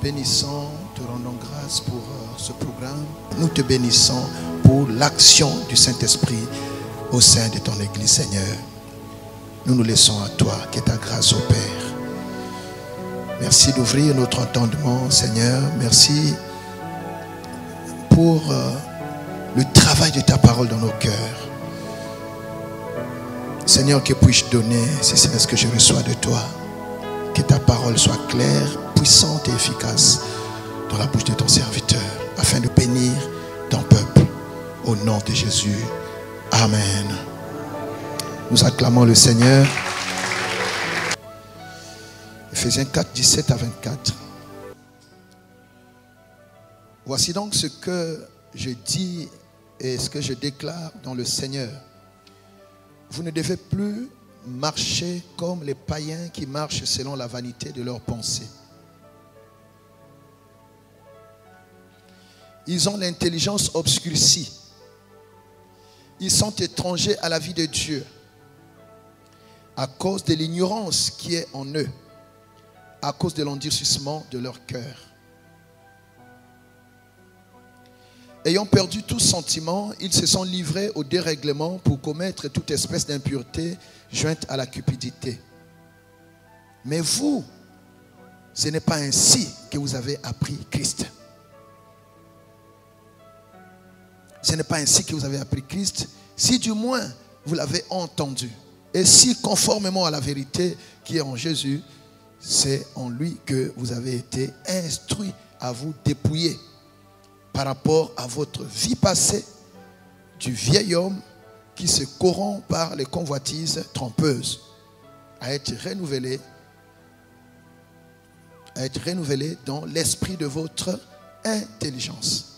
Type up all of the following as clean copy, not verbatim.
bénissons, te rendons grâce pour ce programme. Nous te bénissons pour l'action du Saint-Esprit au sein de ton Église, Seigneur. Nous nous laissons à toi, que ta grâce opère. Merci d'ouvrir notre entendement, Seigneur. Merci pour le travail de ta parole dans nos cœurs. Seigneur, que puis-je donner si c'est ce que je reçois de toi? Que ta parole soit claire, puissante et efficace dans la bouche de ton serviteur, afin de bénir ton peuple. Au nom de Jésus. Amen. Nous acclamons le Seigneur. Ephésiens 4, 17 à 24. Voici donc ce que je dis et ce que je déclare dans le Seigneur. Vous ne devez plus marcher comme les païens qui marchent selon la vanité de leurs pensées. Ils ont l'intelligence obscurcie. Ils sont étrangers à la vie de Dieu à cause de l'ignorance qui est en eux, à cause de l'endurcissement de leur cœur. Ayant perdu tout sentiment, ils se sont livrés au dérèglement pour commettre toute espèce d'impureté jointe à la cupidité. Mais vous, ce n'est pas ainsi que vous avez appris Christ. Ce n'est pas ainsi que vous avez appris Christ, si du moins vous l'avez entendu. Et si conformément à la vérité qui est en Jésus, c'est en lui que vous avez été instruits à vous dépouiller par rapport à votre vie passée du vieil homme qui se corrompt par les convoitises trompeuses, à être renouvelé dans l'esprit de votre intelligence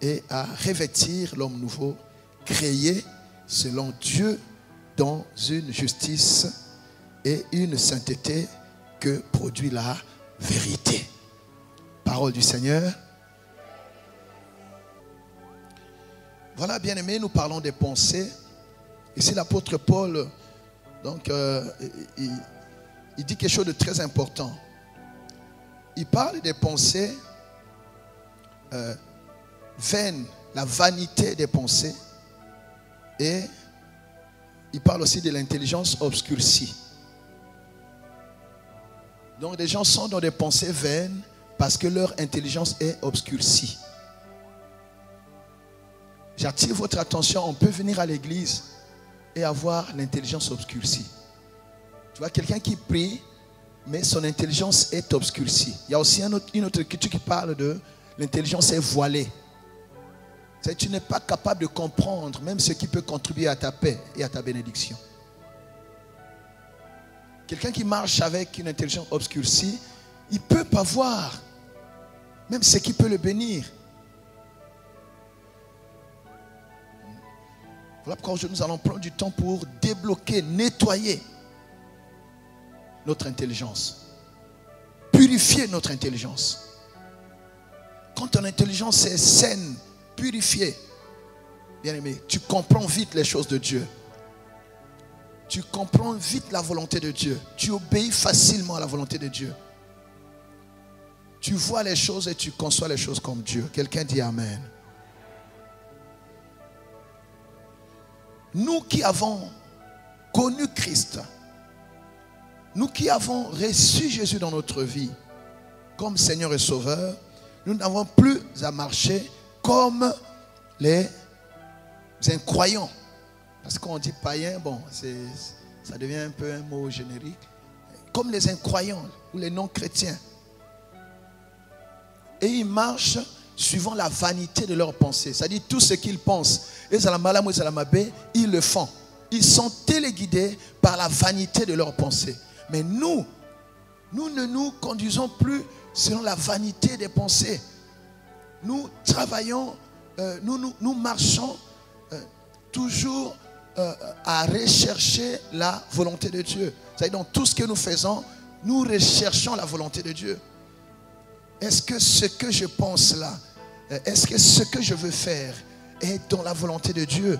et à revêtir l'homme nouveau, créé selon Dieu dans une justice et une sainteté que produit la vérité. Parole du Seigneur. Voilà, bien-aimés, nous parlons des pensées. Ici, l'apôtre Paul, donc, il dit quelque chose de très important. Il parle des pensées vaines, la vanité des pensées, et il parle aussi de l'intelligence obscurcie. Donc, les gens sont dans des pensées vaines parce que leur intelligence est obscurcie. J'attire votre attention, on peut venir à l'église et avoir l'intelligence obscurcie. Tu vois, quelqu'un qui prie, mais son intelligence est obscurcie. Il y a aussi une autre écriture qui parle de l'intelligence est voilée. C'est-à-dire que tu n'es pas capable de comprendre même ce qui peut contribuer à ta paix et à ta bénédiction. Quelqu'un qui marche avec une intelligence obscurcie, il ne peut pas voir même ce qui peut le bénir. Voilà pourquoi aujourd'hui nous allons prendre du temps pour débloquer, nettoyer notre intelligence. Purifier notre intelligence. Quand ton intelligence est saine, purifiée, bien aimé, tu comprends vite les choses de Dieu. Tu comprends vite la volonté de Dieu. Tu obéis facilement à la volonté de Dieu. Tu vois les choses et tu conçois les choses comme Dieu. Quelqu'un dit Amen. Nous qui avons connu Christ, nous qui avons reçu Jésus dans notre vie comme Seigneur et Sauveur, nous n'avons plus à marcher comme les incroyants. Parce qu'on dit païen, bon, ça devient un peu un mot générique. Comme les incroyants ou les non-chrétiens. Et ils marchent suivant la vanité de leurs pensées. C'est-à-dire tout ce qu'ils pensent. Ils le font. Ils sont téléguidés par la vanité de leurs pensées. Mais nous ne nous conduisons plus selon la vanité des pensées. Nous travaillons, nous marchons toujours à rechercher la volonté de Dieu. C'est-à-dire dans tout ce que nous faisons, nous recherchons la volonté de Dieu. Est-ce que ce que je pense là, est-ce que ce que je veux faire est dans la volonté de Dieu?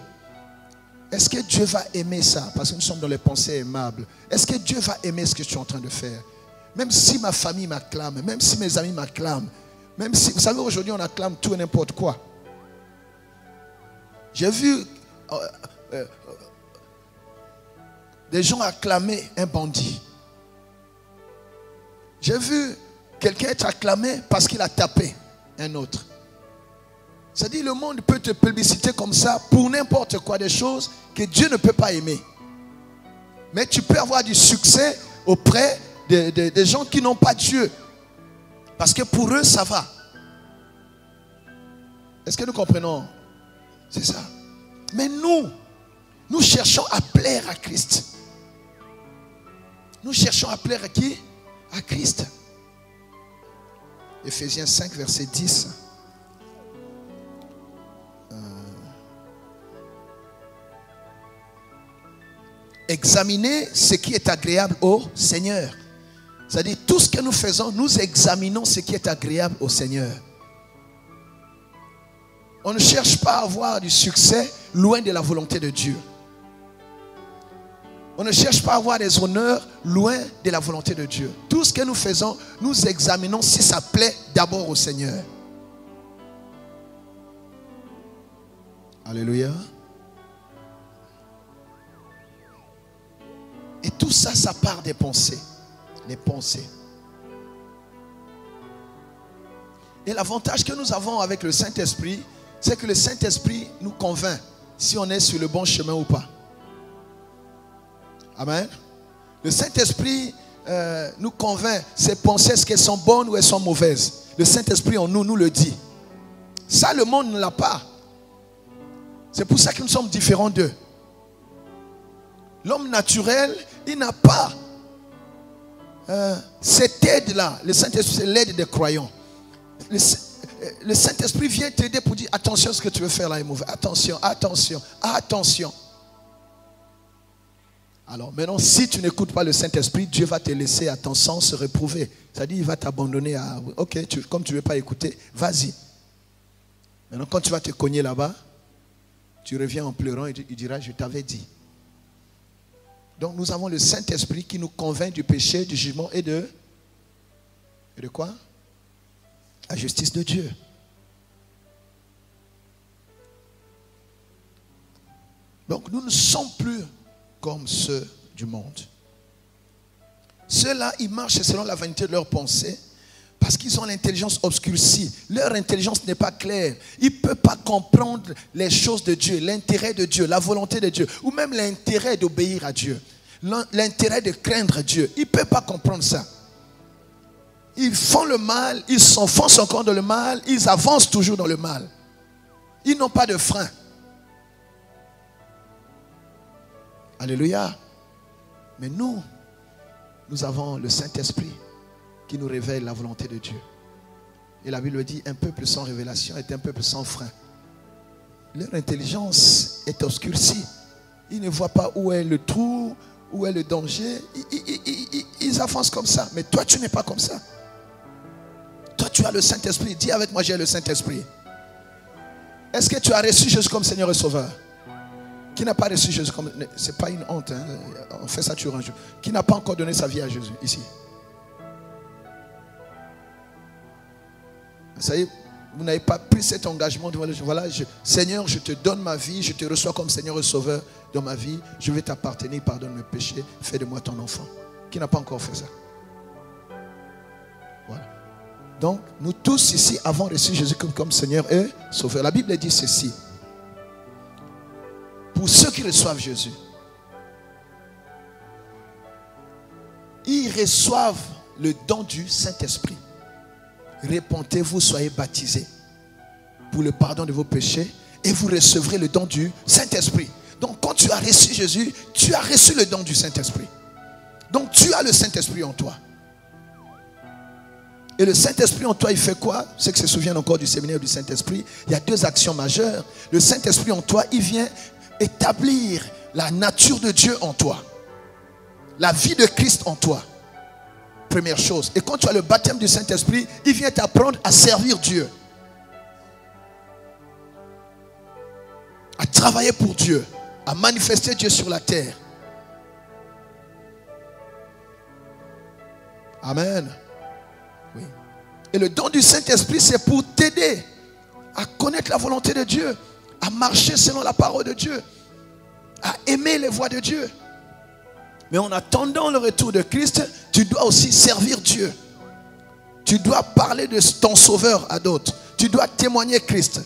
Est-ce que Dieu va aimer ça? Parce que nous sommes dans les pensées aimables. Est-ce que Dieu va aimer ce que tu es en train de faire? Même si ma famille m'acclame, même si mes amis m'acclament, même si, vous savez, aujourd'hui on acclame tout et n'importe quoi. J'ai vu des gens acclamer un bandit. J'ai vu quelqu'un être acclamé parce qu'il a tapé un autre. C'est-à-dire, le monde peut te publiciter comme ça pour n'importe quoi, des choses que Dieu ne peut pas aimer. Mais tu peux avoir du succès auprès des gens qui n'ont pas Dieu. Parce que pour eux, ça va. Est-ce que nous comprenons? C'est ça. Mais nous cherchons à plaire à Christ. Nous cherchons à plaire à qui? À Christ. Ephésiens 5, verset 10. Examinez ce qui est agréable au Seigneur. C'est-à-dire, tout ce que nous faisons, nous examinons ce qui est agréable au Seigneur. On ne cherche pas à avoir du succès loin de la volonté de Dieu. On ne cherche pas à avoir des honneurs loin de la volonté de Dieu. Tout ce que nous faisons, nous examinons si ça plaît d'abord au Seigneur. Alléluia. Et tout ça, ça part des pensées. Les pensées. Et l'avantage que nous avons avec le Saint-Esprit, c'est que le Saint-Esprit nous convainc si on est sur le bon chemin ou pas. Amen. Le Saint-Esprit nous convainc, ces pensées, est-ce qu'elles sont bonnes ou elles sont mauvaises. Le Saint-Esprit en nous le dit. Ça, le monde ne l'a pas. C'est pour ça que nous sommes différents d'eux. L'homme naturel, il n'a pas cette aide-là. Le Saint-Esprit, c'est l'aide des croyants. Le Saint-Esprit vient t'aider pour dire attention, ce que tu veux faire là est mauvais. Attention, attention, attention. Alors maintenant, si tu n'écoutes pas le Saint-Esprit, Dieu va te laisser à ton sens se réprouver. C'est-à-dire, il va t'abandonner à... Ok, comme tu ne veux pas écouter, vas-y. Maintenant, quand tu vas te cogner là-bas, tu reviens en pleurant et il dira, je t'avais dit. Donc nous avons le Saint-Esprit qui nous convainc du péché, du jugement et de quoi? La justice de Dieu. Donc nous ne sommes plus comme ceux du monde. Ceux-là, ils marchent selon la vanité de leurs pensées parce qu'ils ont l'intelligence obscurcie. Leur intelligence n'est pas claire. Ils ne peuvent pas comprendre les choses de Dieu, l'intérêt de Dieu, la volonté de Dieu, ou même l'intérêt d'obéir à Dieu, l'intérêt de craindre Dieu. Ils ne peuvent pas comprendre ça. Ils font le mal, ils s'enfoncent encore dans le mal, ils avancent toujours dans le mal. Ils n'ont pas de frein. Alléluia. Mais nous avons le Saint-Esprit qui nous révèle la volonté de Dieu. Et la Bible dit, un peuple sans révélation est un peuple sans frein. Leur intelligence est obscurcie. Ils ne voient pas où est le trou, où est le danger. Ils avancent comme ça. Mais toi, tu n'es pas comme ça. Toi, tu as le Saint-Esprit. Dis avec moi, j'ai le Saint-Esprit. Est-ce que tu as reçu Jésus comme Seigneur et Sauveur? Qui n'a pas reçu Jésus comme... Ce n'est pas une honte. Hein? On fait ça toujours un jour. Qui n'a pas encore donné sa vie à Jésus ici? Vous savez, vous n'avez pas pris cet engagement de voilà, Seigneur, je te donne ma vie, je te reçois comme Seigneur et Sauveur dans ma vie. Je vais t'appartenir, pardonne mes péchés, fais de moi ton enfant. Qui n'a pas encore fait ça? Voilà. Donc, nous tous ici avons reçu Jésus comme Seigneur et Sauveur. La Bible dit ceci. Pour ceux qui reçoivent Jésus, ils reçoivent le don du Saint-Esprit. Répentez-vous, soyez baptisés pour le pardon de vos péchés et vous recevrez le don du Saint-Esprit. Donc quand tu as reçu Jésus, tu as reçu le don du Saint-Esprit. Donc tu as le Saint-Esprit en toi. Et le Saint-Esprit en toi, il fait quoi? Ceux qui se souviennent encore du séminaire du Saint-Esprit, il y a deux actions majeures. Le Saint-Esprit en toi, il vient établir la nature de Dieu en toi. La vie de Christ en toi. Première chose. Et quand tu as le baptême du Saint-Esprit, il vient t'apprendre à servir Dieu. À travailler pour Dieu. À manifester Dieu sur la terre. Amen. Oui. Et le don du Saint-Esprit, c'est pour t'aider à connaître la volonté de Dieu, à marcher selon la parole de Dieu, à aimer les voies de Dieu. Mais en attendant le retour de Christ, tu dois aussi servir Dieu. Tu dois parler de ton Sauveur à d'autres. Tu dois témoigner Christ.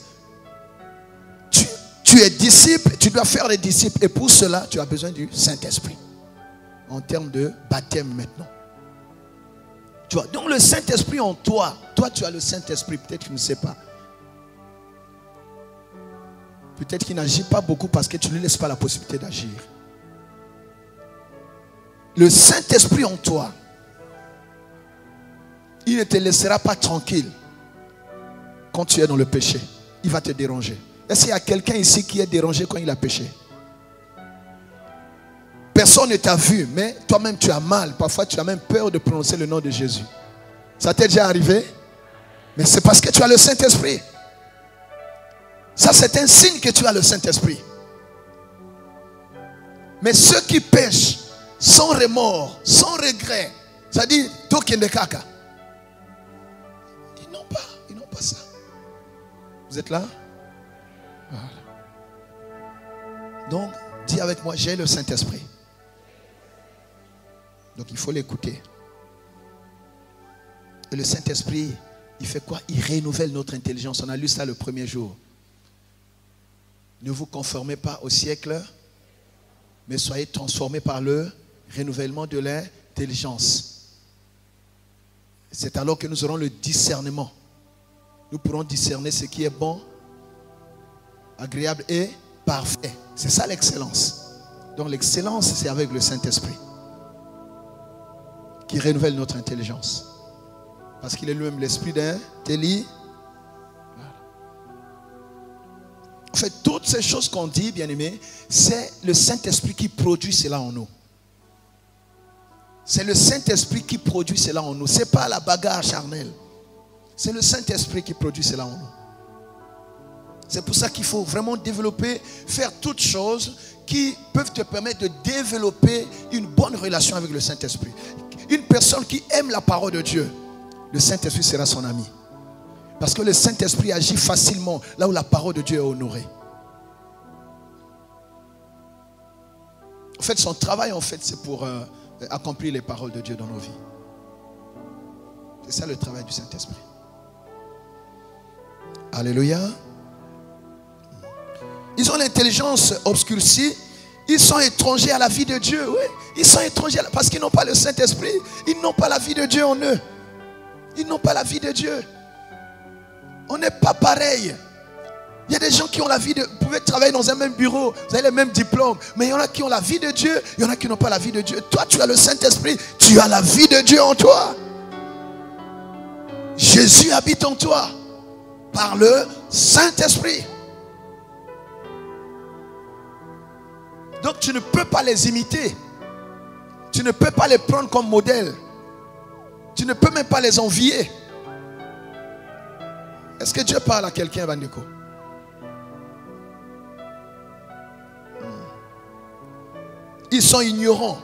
Tu es disciple, tu dois faire les disciples. Et pour cela, tu as besoin du Saint-Esprit. En termes de baptême maintenant. Tu vois, donc le Saint-Esprit en toi. Toi, tu as le Saint-Esprit. Peut-être que tu ne sais pas. Peut-être qu'il n'agit pas beaucoup parce que tu ne lui laisses pas la possibilité d'agir. Le Saint-Esprit en toi, il ne te laissera pas tranquille quand tu es dans le péché. Il va te déranger. Est-ce qu'il y a quelqu'un ici qui est dérangé quand il a péché? Personne ne t'a vu, mais toi-même tu as mal. Parfois tu as même peur de prononcer le nom de Jésus. Ça t'est déjà arrivé? Mais c'est parce que tu as le Saint-Esprit. Ça c'est un signe que tu as le Saint-Esprit. Mais ceux qui pêchent sans remords, sans regret, ça dit token de caca. Ils n'ont pas ça. Vous êtes là? Voilà. Donc, dis avec moi, j'ai le Saint-Esprit. Donc, il faut l'écouter. Et le Saint-Esprit, il fait quoi? Il renouvelle notre intelligence. On a lu ça le premier jour. Ne vous conformez pas au siècle, mais soyez transformés par le renouvellement de l'intelligence. C'est alors que nous aurons le discernement. Nous pourrons discerner ce qui est bon, agréable et parfait. C'est ça l'excellence. Donc l'excellence, c'est avec le Saint-Esprit qui renouvelle notre intelligence. Parce qu'il est lui-même l'esprit d'intelligence. Voilà. En fait, toutes ces choses qu'on dit, bien-aimés, c'est le Saint-Esprit qui produit cela en nous. C'est le Saint-Esprit qui produit cela en nous. Ce n'est pas la bagarre charnelle. C'est le Saint-Esprit qui produit cela en nous. C'est pour ça qu'il faut vraiment développer, faire toutes choses qui peuvent te permettre de développer une bonne relation avec le Saint-Esprit. Une personne qui aime la parole de Dieu, le Saint-Esprit sera son ami. Parce que le Saint-Esprit agit facilement là où la parole de Dieu est honorée. En fait, son travail, c'est pour accomplir les paroles de Dieu dans nos vies. C'est ça le travail du Saint-Esprit. Alléluia. Ils ont l'intelligence obscurcie. Ils sont étrangers à la vie de Dieu. Oui, ils sont étrangers parce qu'ils n'ont pas le Saint-Esprit. Ils n'ont pas la vie de Dieu en eux. Ils n'ont pas la vie de Dieu. On n'est pas pareil. Il y a des gens qui ont la vie de... Vous pouvez travailler dans un même bureau. Vous avez les mêmes diplômes. Mais il y en a qui ont la vie de Dieu. Il y en a qui n'ont pas la vie de Dieu. Toi, tu as le Saint-Esprit. Tu as la vie de Dieu en toi. Jésus habite en toi. Par le Saint-Esprit. Donc tu ne peux pas les imiter. Tu ne peux pas les prendre comme modèle. Tu ne peux même pas les envier. Est-ce que Dieu parle à quelqu'un, Bandeko? Ils sont ignorants.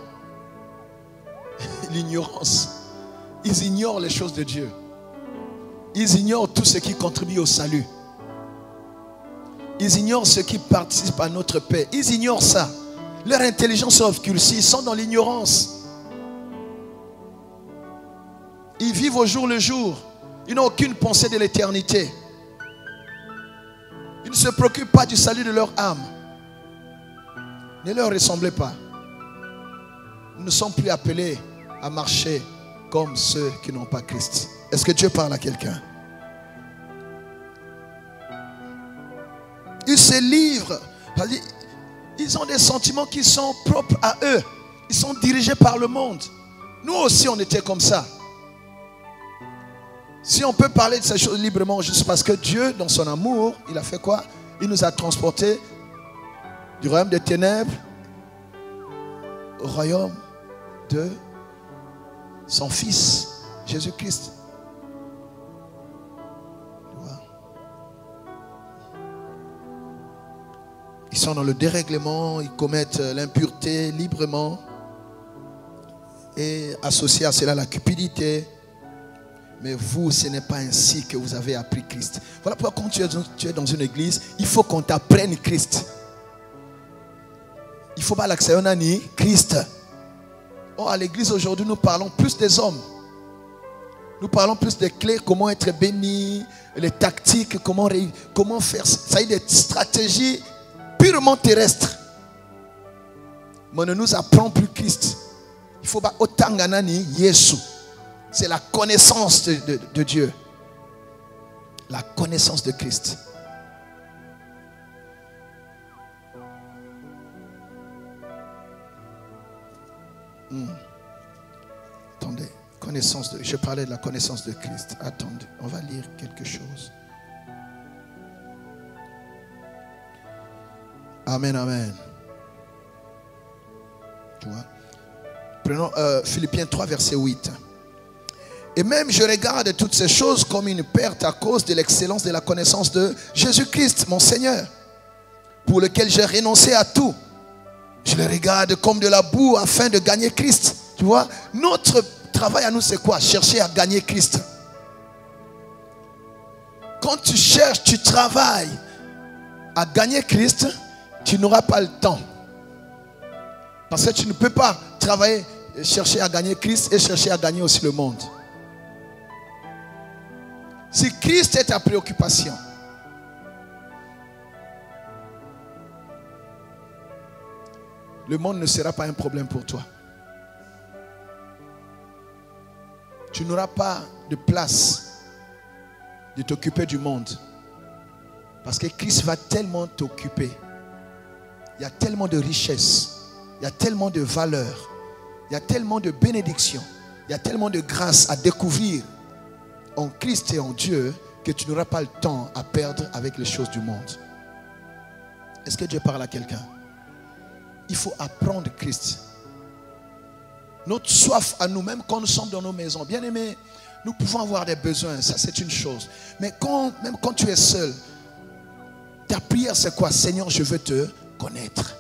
L'ignorance. Ils ignorent les choses de Dieu. Ils ignorent tout ce qui contribue au salut. Ils ignorent ce qui participe à notre paix. Ils ignorent ça. Leur intelligence est obscurcie. Ils sont dans l'ignorance. Ils vivent au jour le jour. Ils n'ont aucune pensée de l'éternité. Ils ne se préoccupent pas du salut de leur âme. Ne leur ressemblez pas. Nous ne sommes plus appelés à marcher comme ceux qui n'ont pas Christ. Est-ce que Dieu parle à quelqu'un? Ils se livrent. Ils ont des sentiments qui sont propres à eux. Ils sont dirigés par le monde. Nous aussi, on était comme ça. Si on peut parler de ces choses librement, juste parce que Dieu, dans son amour, il a fait quoi? Il nous a transportés du royaume des ténèbres au royaume de son Fils, Jésus-Christ. Ils sont dans le dérèglement, ils commettent l'impureté librement. Et associé à cela la cupidité. Mais vous, ce n'est pas ainsi que vous avez appris Christ. Voilà pourquoi quand tu es dans une église, il faut qu'on t'apprenne Christ. Il ne faut pas l'accès à Christ. Oh, à l'église aujourd'hui, nous parlons plus des hommes. Nous parlons plus des clés, comment être béni, les tactiques, comment faire. Ça y est, des stratégies purement terrestres. Mais on ne nous apprend plus Christ. Il faut pas autant ganani Yesu. C'est la connaissance de Dieu. La connaissance de Christ. Attendez. Je parlais de la connaissance de Christ. Attendez, on va lire quelque chose. Amen, amen. Tu vois? Prenons Philippiens 3, verset 8. Et même je regarde toutes ces choses comme une perte à cause de l'excellence de la connaissance de Jésus-Christ, mon Seigneur, pour lequel j'ai renoncé à tout. Je le regarde comme de la boue afin de gagner Christ. Tu vois, notre travail à nous, c'est quoi? Chercher à gagner Christ. Quand tu cherches, tu travailles à gagner Christ, tu n'auras pas le temps. Parce que tu ne peux pas travailler, chercher à gagner Christ et chercher à gagner aussi le monde. Si Christ est ta préoccupation, le monde ne sera pas un problème pour toi. Tu n'auras pas de place de t'occuper du monde. Parce que Christ va tellement t'occuper. Il y a tellement de richesses. Il y a tellement de valeurs. Il y a tellement de bénédictions. Il y a tellement de grâce à découvrir en Christ et en Dieu que tu n'auras pas le temps à perdre avec les choses du monde. Est-ce que Dieu parle à quelqu'un? Il faut apprendre Christ. Notre soif à nous-mêmes quand nous sommes dans nos maisons. Bien aimés, nous pouvons avoir des besoins, ça c'est une chose. Mais même quand tu es seul, ta prière c'est quoi? Seigneur, je veux te connaître.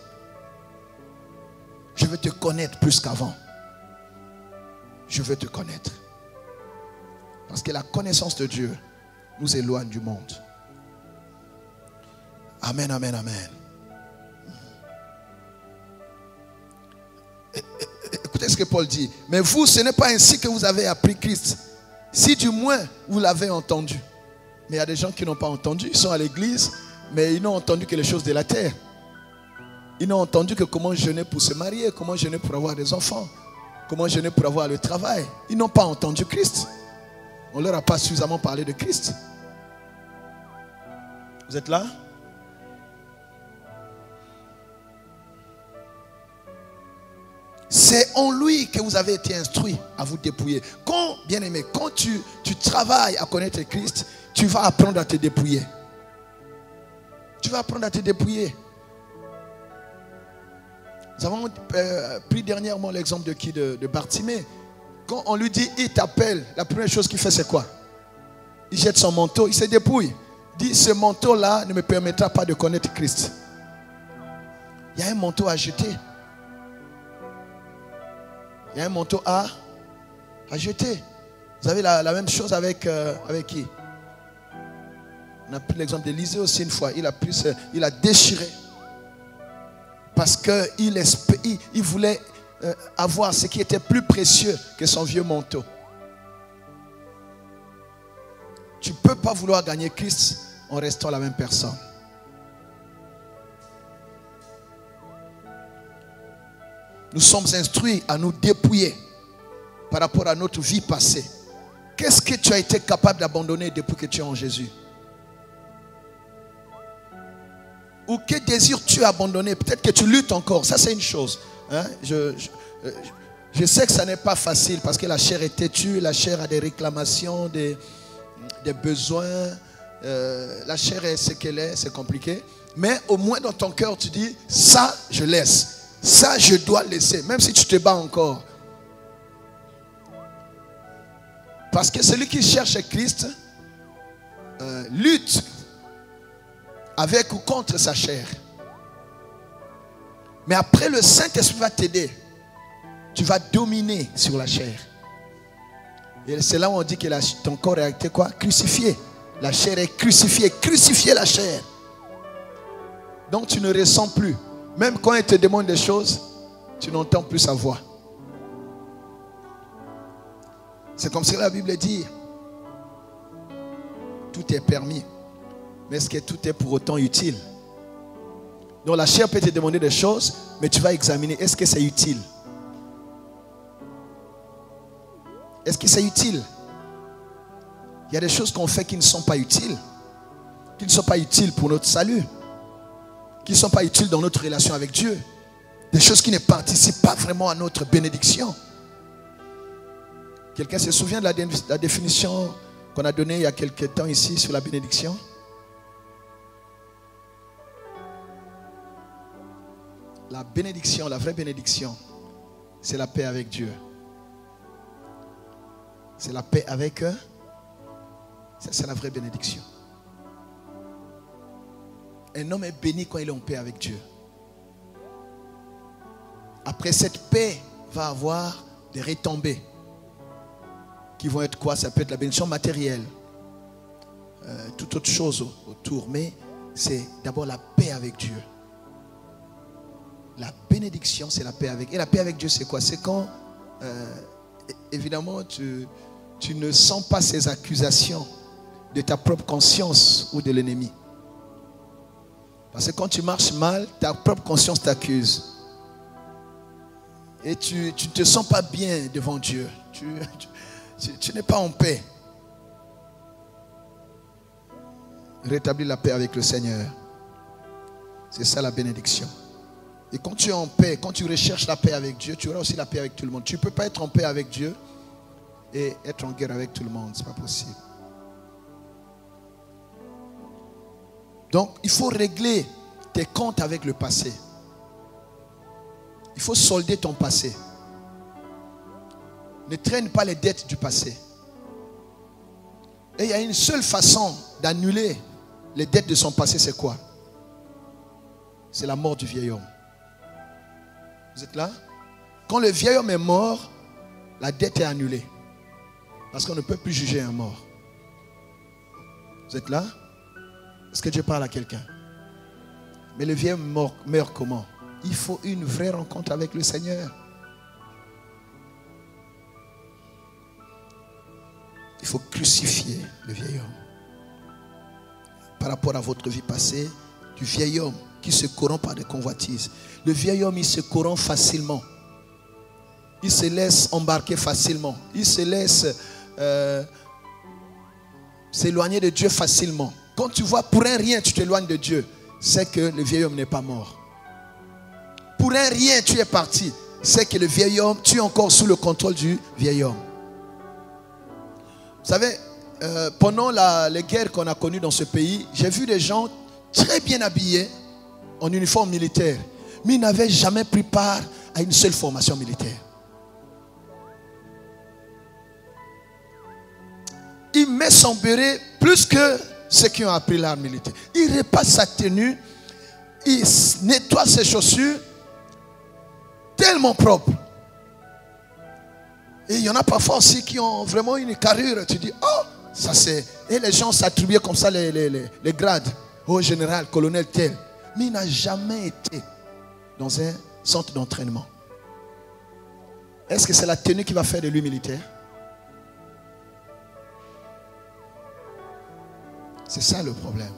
Je veux te connaître plus qu'avant. Je veux te connaître. Parce que la connaissance de Dieu nous éloigne du monde. Amen, amen, amen. Écoutez ce que Paul dit. Mais vous, ce n'est pas ainsi que vous avez appris Christ. Si du moins vous l'avez entendu. Mais il y a des gens qui n'ont pas entendu. Ils sont à l'église, mais ils n'ont entendu que les choses de la terre. Ils n'ont entendu que comment jeûner pour se marier, comment jeûner pour avoir des enfants, comment jeûner pour avoir le travail. Ils n'ont pas entendu Christ. On ne leur a pas suffisamment parlé de Christ. Vous êtes là? C'est en lui que vous avez été instruits à vous dépouiller. Quand, bien aimé, quand tu travailles à connaître Christ, tu vas apprendre à te dépouiller. Tu vas apprendre à te dépouiller. Nous avons pris dernièrement l'exemple de qui? De Bartimée. Quand on lui dit, il t'appelle, la première chose qu'il fait, c'est quoi? Il jette son manteau, il se dépouille. Il dit, ce manteau-là ne me permettra pas de connaître Christ. Il y a un manteau à jeter. Il y a un manteau à jeter. Vous avez la même chose avec qui? On a pris l'exemple d'Élisée aussi une fois. Il a déchiré. Parce qu'il voulait avoir ce qui était plus précieux que son vieux manteau. Tu ne peux pas vouloir gagner Christ en restant la même personne. Nous sommes instruits à nous dépouiller par rapport à notre vie passée. Qu'est-ce que tu as été capable d'abandonner depuis que tu es en Jésus? Ou que désires-tu abandonner? Peut-être que tu luttes encore. Ça, c'est une chose. Hein? Je sais que ça n'est pas facile parce que la chair est têtue. La chair a des réclamations, des besoins. La chair est ce qu'elle est. C'est compliqué. Mais au moins dans ton cœur, tu dis, ça, je laisse. Ça, je dois laisser. Même si tu te bats encore. Parce que celui qui cherche Christ lutte avec ou contre sa chair. Mais après, le Saint-Esprit va t'aider tu vas dominer sur la chair. Et c'est là où on dit que ton corps a été quoi? Crucifié. La chair est crucifiée. Crucifier la chair. Donc tu ne ressens plus. Même quand il te demande des choses, tu n'entends plus sa voix. C'est comme ça que la Bible dit. Tout est permis. Mais est-ce que tout est pour autant utile? Donc la chair peut te demander des choses, mais tu vas examiner. Est-ce que c'est utile? Est-ce que c'est utile? Il y a des choses qu'on fait qui ne sont pas utiles. Qui ne sont pas utiles pour notre salut. Qui ne sont pas utiles dans notre relation avec Dieu. Des choses qui ne participent pas vraiment à notre bénédiction. Quelqu'un se souvient de la définition qu'on a donnée il y a quelques temps ici sur la bénédiction? La bénédiction, la vraie bénédiction, c'est la paix avec Dieu. C'est la paix avec eux. C'est la vraie bénédiction. Un homme est béni quand il est en paix avec Dieu. Après cette paix, va avoir des retombées. Qui vont être quoi? Ça peut être la bénédiction matérielle. Toute autre chose autour. Mais c'est d'abord la paix avec Dieu. La bénédiction, c'est la paix avec. Et la paix avec Dieu, c'est quoi? C'est quand, évidemment, tu ne sens pas ces accusations de ta propre conscience ou de l'ennemi. Parce que quand tu marches mal, ta propre conscience t'accuse. Et tu ne te sens pas bien devant Dieu. Tu n'es pas en paix. Rétablis la paix avec le Seigneur. C'est ça la bénédiction. Et quand tu es en paix, quand tu recherches la paix avec Dieu, tu auras aussi la paix avec tout le monde. Tu ne peux pas être en paix avec Dieu et être en guerre avec tout le monde. Ce n'est pas possible. Donc, il faut régler tes comptes avec le passé. Il faut solder ton passé. Ne traîne pas les dettes du passé. Et il y a une seule façon d'annuler les dettes de son passé, c'est quoi? C'est la mort du vieil homme. Vous êtes là? Quand le vieil homme est mort, la dette est annulée. Parce qu'on ne peut plus juger un mort. Vous êtes là? Est-ce que Dieu parle à quelqu'un? Mais le vieil homme meurt comment? Il faut une vraie rencontre avec le Seigneur. Il faut crucifier le vieil homme. Par rapport à votre vie passée, du vieil homme qui se corrompt par des convoitises. Le vieil homme, il se corrompt facilement. Il se laisse embarquer facilement. Il se laisse s'éloigner de Dieu facilement. Quand tu vois pour un rien, tu t'éloignes de Dieu, c'est que le vieil homme n'est pas mort. Pour un rien, tu es parti, c'est que le vieil homme, tu es encore sous le contrôle du vieil homme. Vous savez, pendant les guerres qu'on a connues dans ce pays, j'ai vu des gens très bien habillés en uniforme militaire, mais ils n'avaient jamais pris part à une seule formation militaire. Il met son béret plus que ceux qui ont appris l'art militaire. Il repasse sa tenue, il nettoie ses chaussures, tellement propres. Et il y en a parfois aussi qui ont vraiment une carrure. Tu dis, oh, ça c'est... Et les gens s'attribuaient comme ça les grades. Oh, général, colonel, tel. Mais il n'a jamais été dans un centre d'entraînement. Est-ce que c'est la tenue qui va faire de lui militaire? C'est ça le problème.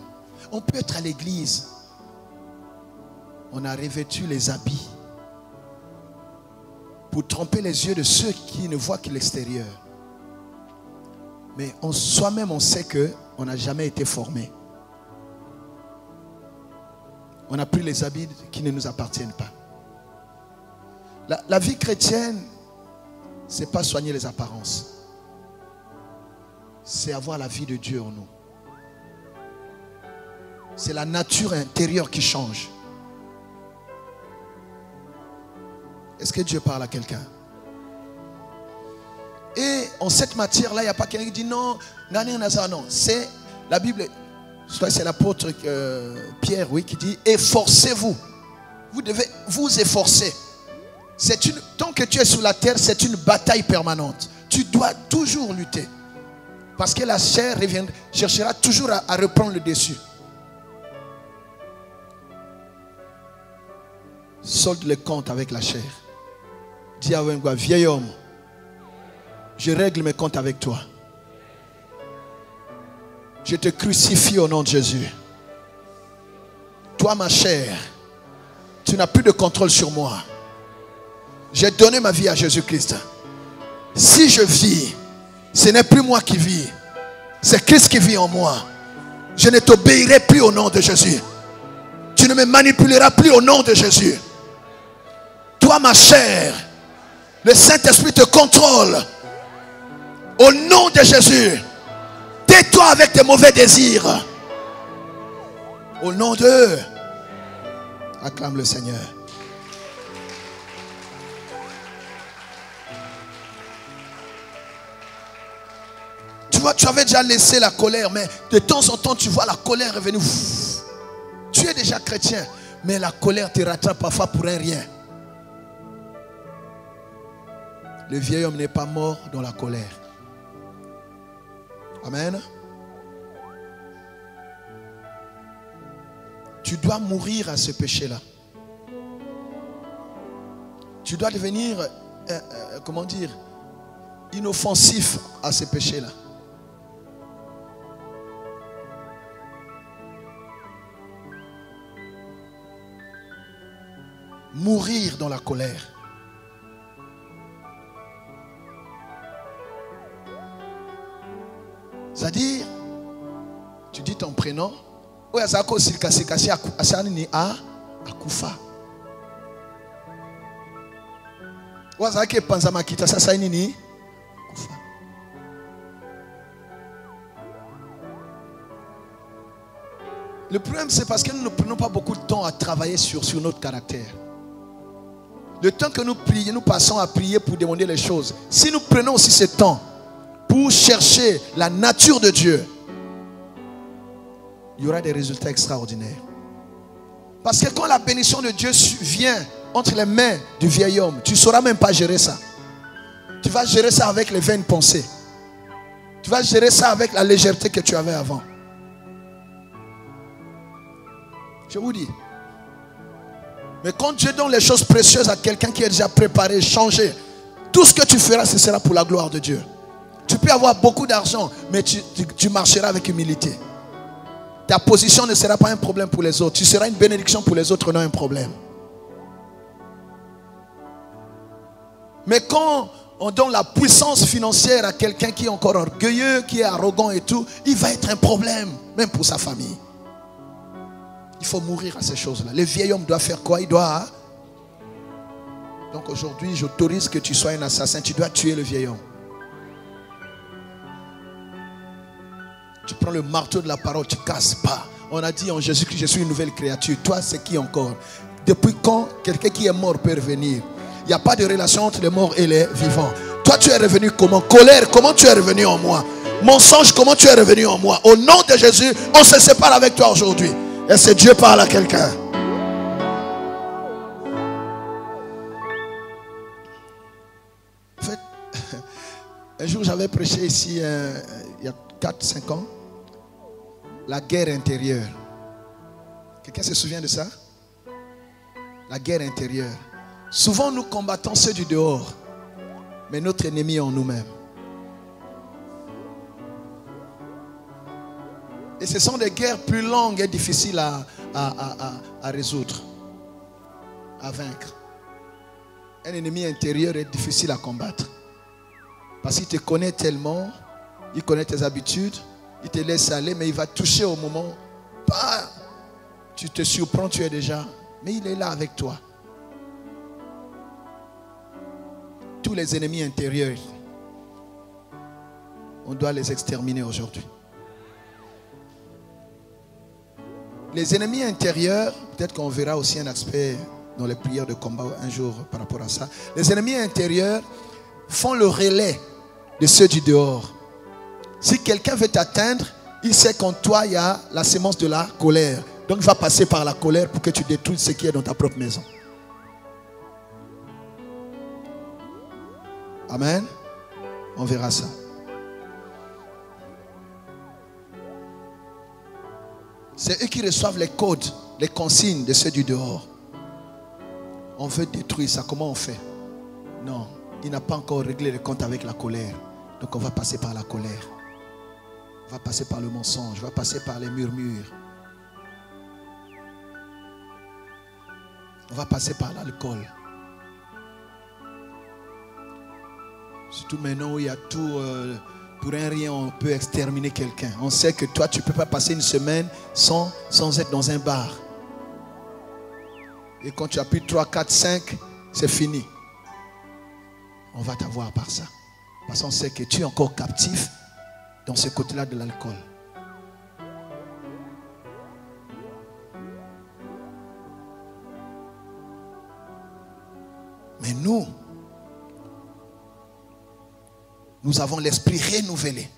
On peut être à l'église. On a revêtu les habits pour tromper les yeux de ceux qui ne voient que l'extérieur. Mais soi-même, on sait qu'on n'a jamais été formé. On a pris les habits qui ne nous appartiennent pas. La vie chrétienne, ce n'est pas soigner les apparences. C'est avoir la vie de Dieu en nous. C'est la nature intérieure qui change. Est-ce que Dieu parle à quelqu'un? Et en cette matière-là, il n'y a pas quelqu'un qui dit non, non. C'est la Bible, c'est l'apôtre Pierre, oui, qui dit efforcez-vous. Vous devez vous efforcer. Tant que tu es sur la terre, c'est une bataille permanente. Tu dois toujours lutter. Parce que la chair cherchera toujours à reprendre le dessus. Solde le compte avec la chair. Dis à Wengwa, vieil homme, je règle mes comptes avec toi. Je te crucifie au nom de Jésus. Toi, ma chair, tu n'as plus de contrôle sur moi. J'ai donné ma vie à Jésus-Christ. Si je vis, ce n'est plus moi qui vis. C'est Christ qui vit en moi. Je ne t'obéirai plus au nom de Jésus. Tu ne me manipuleras plus au nom de Jésus. Toi, ma chair, le Saint-Esprit te contrôle. Au nom de Jésus, tais-toi avec tes mauvais désirs. Au nom d'eux, acclame le Seigneur. Tu vois, tu avais déjà laissé la colère, mais de temps en temps, tu vois la colère revenir. Tu es déjà chrétien, mais la colère te rattrape parfois pour un rien. Le vieil homme n'est pas mort dans la colère. Amen. Tu dois mourir à ce péché-là. Tu dois devenir, comment dire, inoffensif à ce péché-là. Mourir dans la colère. C'est-à-dire, tu dis ton prénom. Oui, ça cause silkasi asani a akufa. Oui, ça que panza makita ça ça ni akufa. Le problème, c'est parce que nous ne prenons pas beaucoup de temps à travailler sur notre caractère. Le temps que nous prions, nous passons à prier pour demander les choses. Si nous prenons aussi ce temps pour chercher la nature de Dieu, il y aura des résultats extraordinaires. Parce que quand la bénédiction de Dieu vient entre les mains du vieil homme, tu ne sauras même pas gérer ça. Tu vas gérer ça avec les vaines pensées. Tu vas gérer ça avec la légèreté que tu avais avant. Je vous dis. Mais quand Dieu donne les choses précieuses à quelqu'un qui est déjà préparé, changé, tout ce que tu feras, ce sera pour la gloire de Dieu. Tu peux avoir beaucoup d'argent, mais tu marcheras avec humilité. Ta position ne sera pas un problème pour les autres. Tu seras une bénédiction pour les autres, non un problème. Mais quand on donne la puissance financière à quelqu'un qui est encore orgueilleux, qui est arrogant et tout, il va être un problème, même pour sa famille. Il faut mourir à ces choses-là. Le vieil homme doit faire quoi? Il doit... Donc aujourd'hui, j'autorise que tu sois un assassin. Tu dois tuer le vieil homme. Tu prends le marteau de la parole, tu ne casses pas. On a dit en Jésus-Christ, je suis une nouvelle créature. Toi, c'est qui encore? Depuis quand quelqu'un qui est mort peut revenir? Il n'y a pas de relation entre les morts et les vivants. Toi, tu es revenu comment? Colère, comment tu es revenu en moi? Mensonge, comment tu es revenu en moi? Au nom de Jésus, on se sépare avec toi aujourd'hui. Et c'est Dieu parle à quelqu'un. En fait, un jour j'avais prêché ici, il y a 4-5 ans, la guerre intérieure. Quelqu'un se souvient de ça? La guerre intérieure. Souvent nous combattons ceux du dehors, mais notre ennemi est en nous-mêmes. Et ce sont des guerres plus longues et difficiles à résoudre, à vaincre. Un ennemi intérieur est difficile à combattre. Parce qu'il te connaît tellement, il connaît tes habitudes, il te laisse aller, mais il va toucher au moment. Tu te surprends, tu es déjà. Mais il est là avec toi. Tous les ennemis intérieurs, on doit les exterminer aujourd'hui. Les ennemis intérieurs, peut-être qu'on verra aussi un aspect dans les prières de combat un jour par rapport à ça. Les ennemis intérieurs font le relais de ceux du dehors. Si quelqu'un veut t'atteindre, il sait qu'en toi il y a la sémence de la colère. Donc il va passer par la colère pour que tu détruises ce qui est dans ta propre maison. Amen. On verra ça. C'est eux qui reçoivent les codes, les consignes de ceux du dehors. On veut détruire ça. Comment on fait? Non, il n'a pas encore réglé le compte avec la colère. Donc on va passer par la colère. On va passer par le mensonge. On va passer par les murmures. On va passer par l'alcool. Surtout maintenant où il y a tout, pour un rien, on peut exterminer quelqu'un. On sait que toi, tu ne peux pas passer une semaine sans être dans un bar. Et quand tu as pris 3, 4, 5, c'est fini. On va t'avoir par ça. Parce qu'on sait que tu es encore captif dans ce côté-là de l'alcool. Mais nous avons l'esprit renouvelé.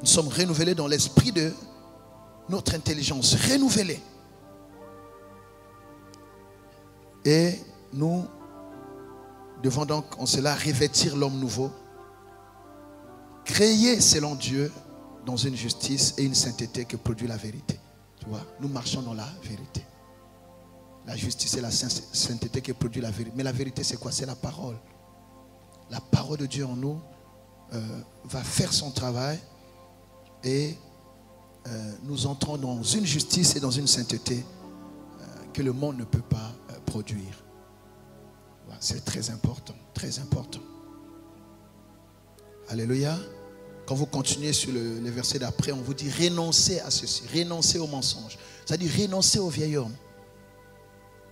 Nous sommes renouvelés dans l'esprit de notre intelligence, renouvelée. Et nous devons donc en cela revêtir l'homme nouveau, créé selon Dieu dans une justice et une sainteté que produit la vérité. Tu vois, nous marchons dans la vérité. La justice et la sainteté qui produit la vérité. Mais la vérité, c'est quoi? C'est la parole. La parole de Dieu en nous va faire son travail et nous entrons dans une justice et dans une sainteté que le monde ne peut pas produire. C'est très important, très important. Alléluia. Quand vous continuez sur les versets d'après, on vous dit renoncez à ceci, renoncez au mensonge. C'est-à-dire renoncez au vieil homme.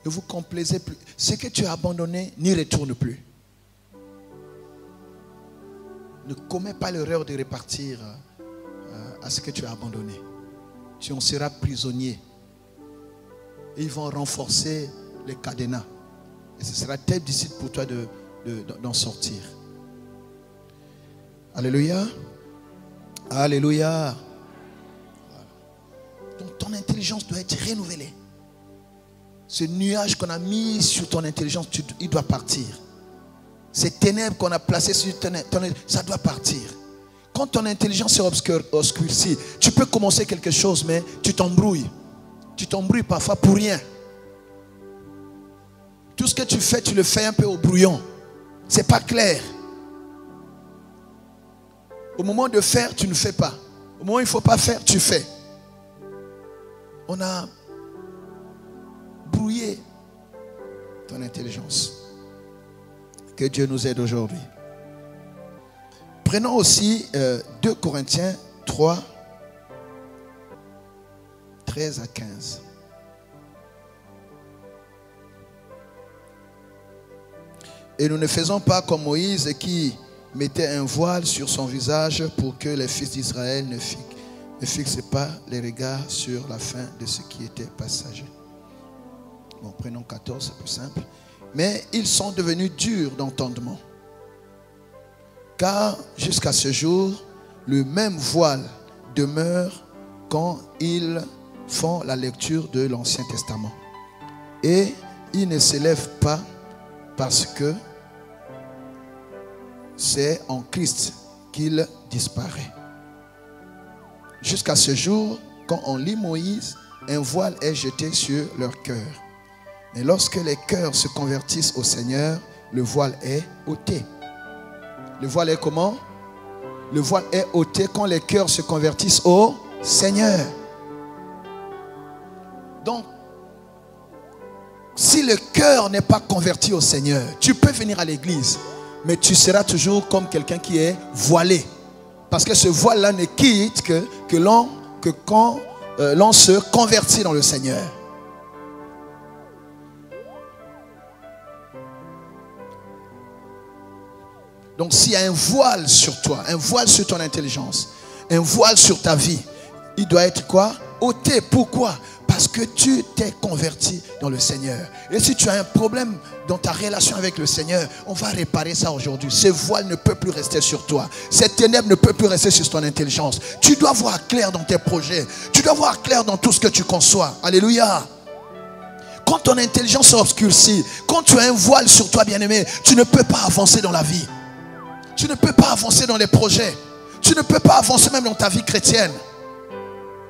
Ne vous complaisez plus. Ce que tu as abandonné, n'y retourne plus. Ne commets pas l'erreur de repartir à ce que tu as abandonné. Tu en seras prisonnier. Et ils vont renforcer les cadenas. Et ce sera très difficile pour toi d'en sortir. Alléluia. Alléluia. Donc ton intelligence doit être renouvelée. Ce nuage qu'on a mis sur ton intelligence, il doit partir. Ces ténèbres qu'on a placées sur ton ça doit partir. Quand ton intelligence est obscurcie, tu peux commencer quelque chose, mais tu t'embrouilles. Tu t'embrouilles parfois pour rien. Tout ce que tu fais, tu le fais un peu au brouillon. C'est pas clair. Au moment de faire, tu ne fais pas. Au moment où il ne faut pas faire, tu fais. On a brouillé ton intelligence. Que Dieu nous aide aujourd'hui. Prenons aussi 2 Corinthiens 3, 13 à 15. Et nous ne faisons pas comme Moïse qui mettait un voile sur son visage pour que les fils d'Israël ne fixent pas les regards sur la fin de ce qui était passager. Bon, prenons 14, c'est plus simple. Mais ils sont devenus durs d'entendement. Car jusqu'à ce jour, le même voile demeure quand ils font la lecture de l'Ancien Testament. Et ils ne s'élèvent pas parce que c'est en Christ qu'il disparaît. Jusqu'à ce jour, quand on lit Moïse, un voile est jeté sur leur cœur. Mais lorsque les cœurs se convertissent au Seigneur, le voile est ôté. Le voile est comment? Le voile est ôté quand les cœurs se convertissent au Seigneur. Donc, si le cœur n'est pas converti au Seigneur, tu peux venir à l'église, mais tu seras toujours comme quelqu'un qui est voilé. Parce que ce voile-là ne quitte que quand l'on se convertit dans le Seigneur. Donc s'il y a un voile sur toi, un voile sur ton intelligence, un voile sur ta vie, il doit être quoi? Ôté. Pourquoi? Parce que tu t'es converti dans le Seigneur. Et si tu as un problème dans ta relation avec le Seigneur, on va réparer ça aujourd'hui. Ce voile ne peut plus rester sur toi. Cette ténèbre ne peut plus rester sur ton intelligence. Tu dois voir clair dans tes projets. Tu dois voir clair dans tout ce que tu conçois. Alléluia. quand ton intelligence est obscurcie, quand tu as un voile sur toi, bien-aimé, tu ne peux pas avancer dans la vie. Tu ne peux pas avancer dans les projets. Tu ne peux pas avancer même dans ta vie chrétienne.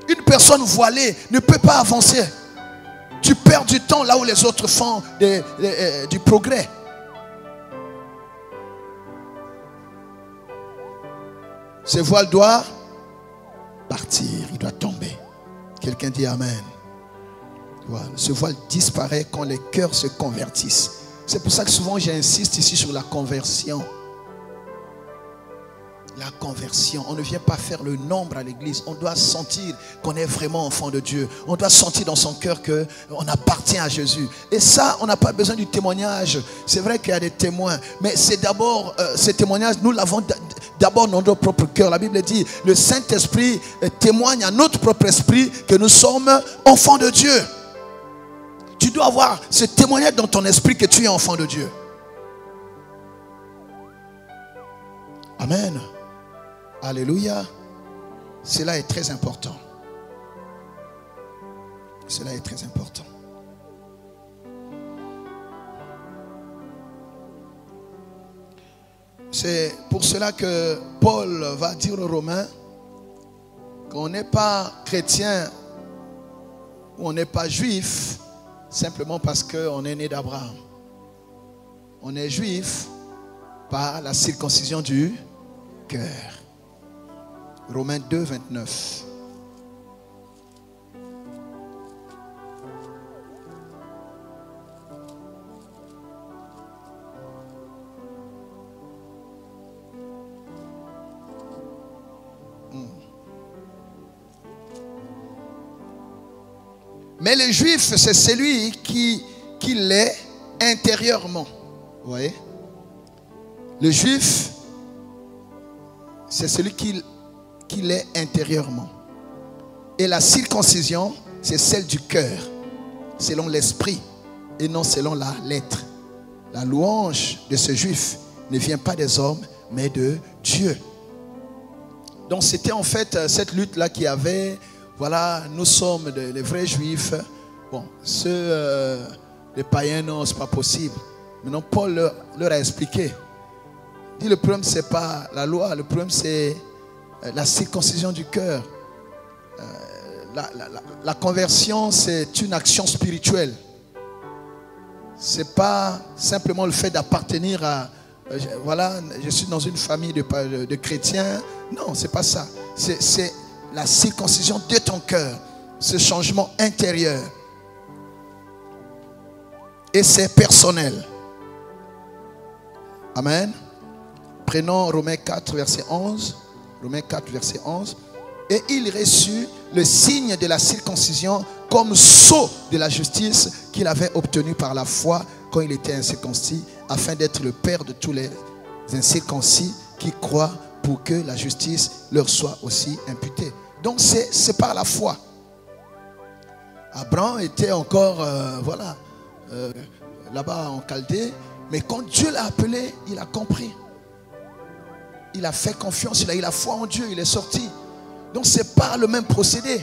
Une personne voilée ne peut pas avancer. Tu perds du temps là où les autres font du progrès. Ce voile doit partir, il doit tomber. Quelqu'un dit Amen. Voilà. Ce voile disparaît quand les cœurs se convertissent. C'est pour ça que souvent j'insiste ici sur la conversion. La conversion. On ne vient pas faire le nombre à l'église. On doit sentir qu'on est vraiment enfant de Dieu. On doit sentir dans son cœur qu'on appartient à Jésus. Et ça, on n'a pas besoin du témoignage. C'est vrai qu'il y a des témoins. Mais c'est d'abord, ces témoignages, nous l'avons d'abord dans notre propre cœur. La Bible dit, le Saint-Esprit témoigne à notre propre esprit que nous sommes enfants de Dieu. Tu dois avoir ce témoignage dans ton esprit que tu es enfant de Dieu. Amen. Alléluia. Cela est très important. Cela est très important. C'est pour cela que Paul va dire aux Romains qu'on n'est pas chrétien ou on n'est pas juif simplement parce qu'on est né d'Abraham. On est juif par la circoncision du cœur. Romains 2, 29. Mais le juif, c'est celui qui l'est intérieurement. Vous voyez? Le juif, c'est celui qui l'est intérieurement. Et la circoncision, c'est celle du cœur, selon l'esprit et non selon la lettre. La louange de ce juif ne vient pas des hommes, mais de Dieu. Donc c'était en fait cette lutte-là qui avait, voilà, nous sommes les vrais juifs. Bon, ceux, les païens, non, c'est pas possible. Maintenant, Paul leur a expliqué. Il dit, le problème, c'est pas la loi, le problème, c'est la circoncision du cœur. La conversion, c'est une action spirituelle. C'est pas simplement le fait d'appartenir à, voilà, je suis dans une famille de chrétiens. Non, c'est pas ça. C'est la circoncision de ton cœur, ce changement intérieur. Et c'est personnel. Amen. Prenons Romains 4, verset 11. Romains 4, verset 11. Et il reçut le signe de la circoncision comme sceau de la justice qu'il avait obtenu par la foi quand il était incirconcis, afin d'être le père de tous les incirconcis qui croient pour que la justice leur soit aussi imputée. Donc c'est par la foi. Abraham était encore, voilà, là-bas en Chaldée, mais quand Dieu l'a appelé, il a compris. Il a fait confiance, il a eu la foi en Dieu, il est sorti. Donc c'est par le même procédé.